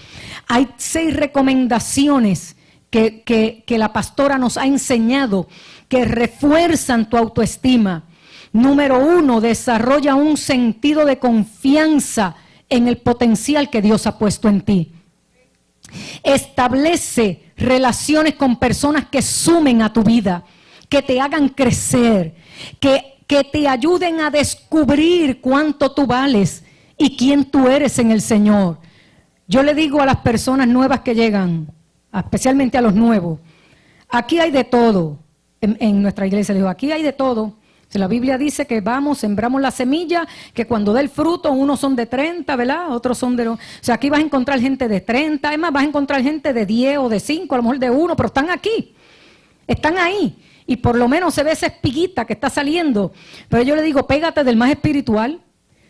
Hay 6 recomendaciones que la pastora nos ha enseñado que refuerzan tu autoestima. Número 1, desarrolla un sentido de confianza en el potencial que Dios ha puesto en ti. Establece relaciones con personas que sumen a tu vida, que te hagan crecer, que te ayuden a descubrir cuánto tú vales y quién tú eres en el Señor. Yo le digo a las personas nuevas que llegan, especialmente a los nuevos, aquí hay de todo. En nuestra iglesia le digo, aquí hay de todo. La Biblia dice que sembramos la semilla, que cuando dé el fruto, unos son de 30, ¿verdad? Otros son de... O sea, aquí vas a encontrar gente de 30, además vas a encontrar gente de 10 o de 5, a lo mejor de 1, pero están aquí, están ahí. Y por lo menos se ve esa espiguita que está saliendo. Pero yo le digo, pégate del más espiritual.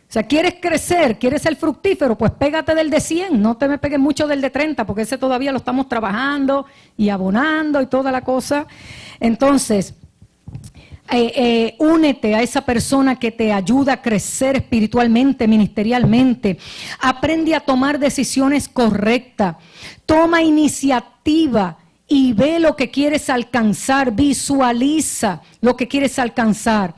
O sea, ¿quieres crecer? ¿Quieres ser fructífero? Pues pégate del de 100, no te me pegues mucho del de 30, porque ese todavía lo estamos trabajando y abonando y toda la cosa. Entonces... únete a esa persona que te ayuda a crecer espiritualmente, ministerialmente. Aprende a tomar decisiones correctas. Toma iniciativa y ve lo que quieres alcanzar. Visualiza lo que quieres alcanzar.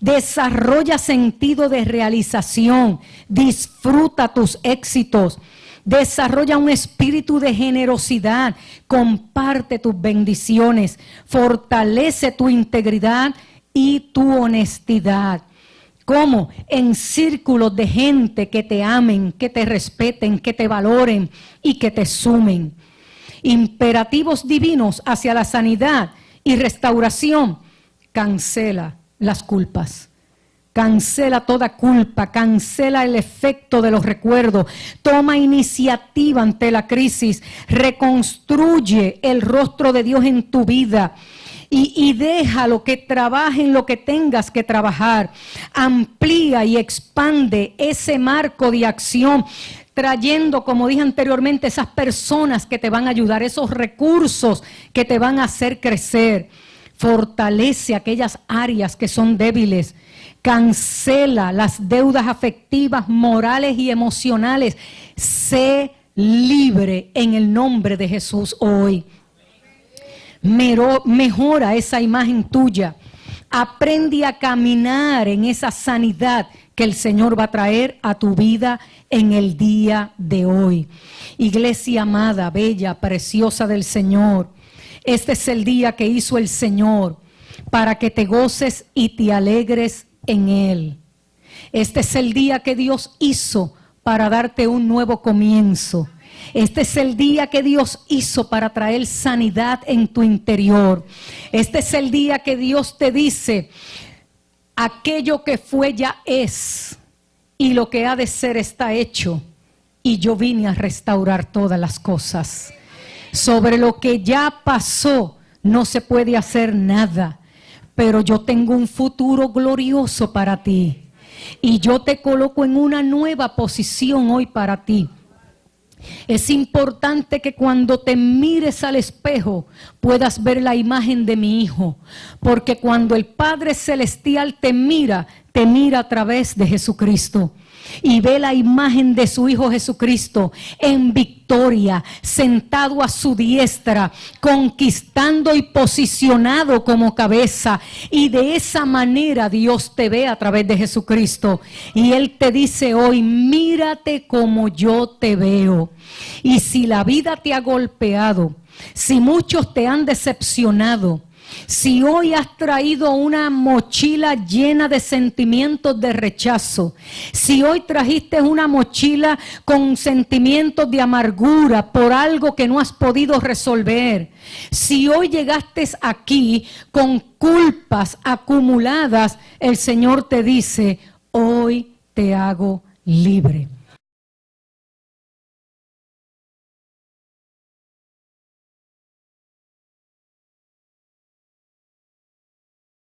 Desarrolla sentido de realización. Disfruta tus éxitos. Desarrolla un espíritu de generosidad. Comparte tus bendiciones. Fortalece tu integridad y tu honestidad. ¿Cómo? En círculos de gente que te amen, que te respeten, que te valoren y que te sumen. Imperativos divinos hacia la sanidad y restauración. Cancela las culpas. Cancela toda culpa, cancela el efecto de los recuerdos, toma iniciativa ante la crisis, reconstruye el rostro de Dios en tu vida y déjalo que trabaje en lo que tengas que trabajar. Amplía y expande ese marco de acción, trayendo, como dije anteriormente, esas personas que te van a ayudar, esos recursos que te van a hacer crecer. Fortalece aquellas áreas que son débiles. Cancela las deudas afectivas, morales y emocionales. Sé libre en el nombre de Jesús hoy. Mejora esa imagen tuya. Aprende a caminar en esa sanidad que el Señor va a traer a tu vida en el día de hoy. Iglesia amada, bella, preciosa del Señor, este es el día que hizo el Señor para que te goces y te alegres en Él. Este es el día que Dios hizo para darte un nuevo comienzo. Este es el día que Dios hizo para traer sanidad en tu interior. Este es el día que Dios te dice, aquello que fue ya es, y lo que ha de ser está hecho, y yo vine a restaurar todas las cosas. Sobre lo que ya pasó no se puede hacer nada, pero yo tengo un futuro glorioso para ti, y yo te coloco en una nueva posición hoy para ti. Es importante que cuando te mires al espejo puedas ver la imagen de mi hijo, porque cuando el Padre Celestial te mira, te mira a través de Jesucristo y ve la imagen de su Hijo Jesucristo en victoria, sentado a su diestra, conquistando y posicionado como cabeza. Y de esa manera Dios te ve a través de Jesucristo. Y Él te dice hoy, mírate como yo te veo. Y si la vida te ha golpeado, si muchos te han decepcionado, si hoy has traído una mochila llena de sentimientos de rechazo, si hoy trajiste una mochila con sentimientos de amargura por algo que no has podido resolver, si hoy llegaste aquí con culpas acumuladas, el Señor te dice, hoy te hago libre.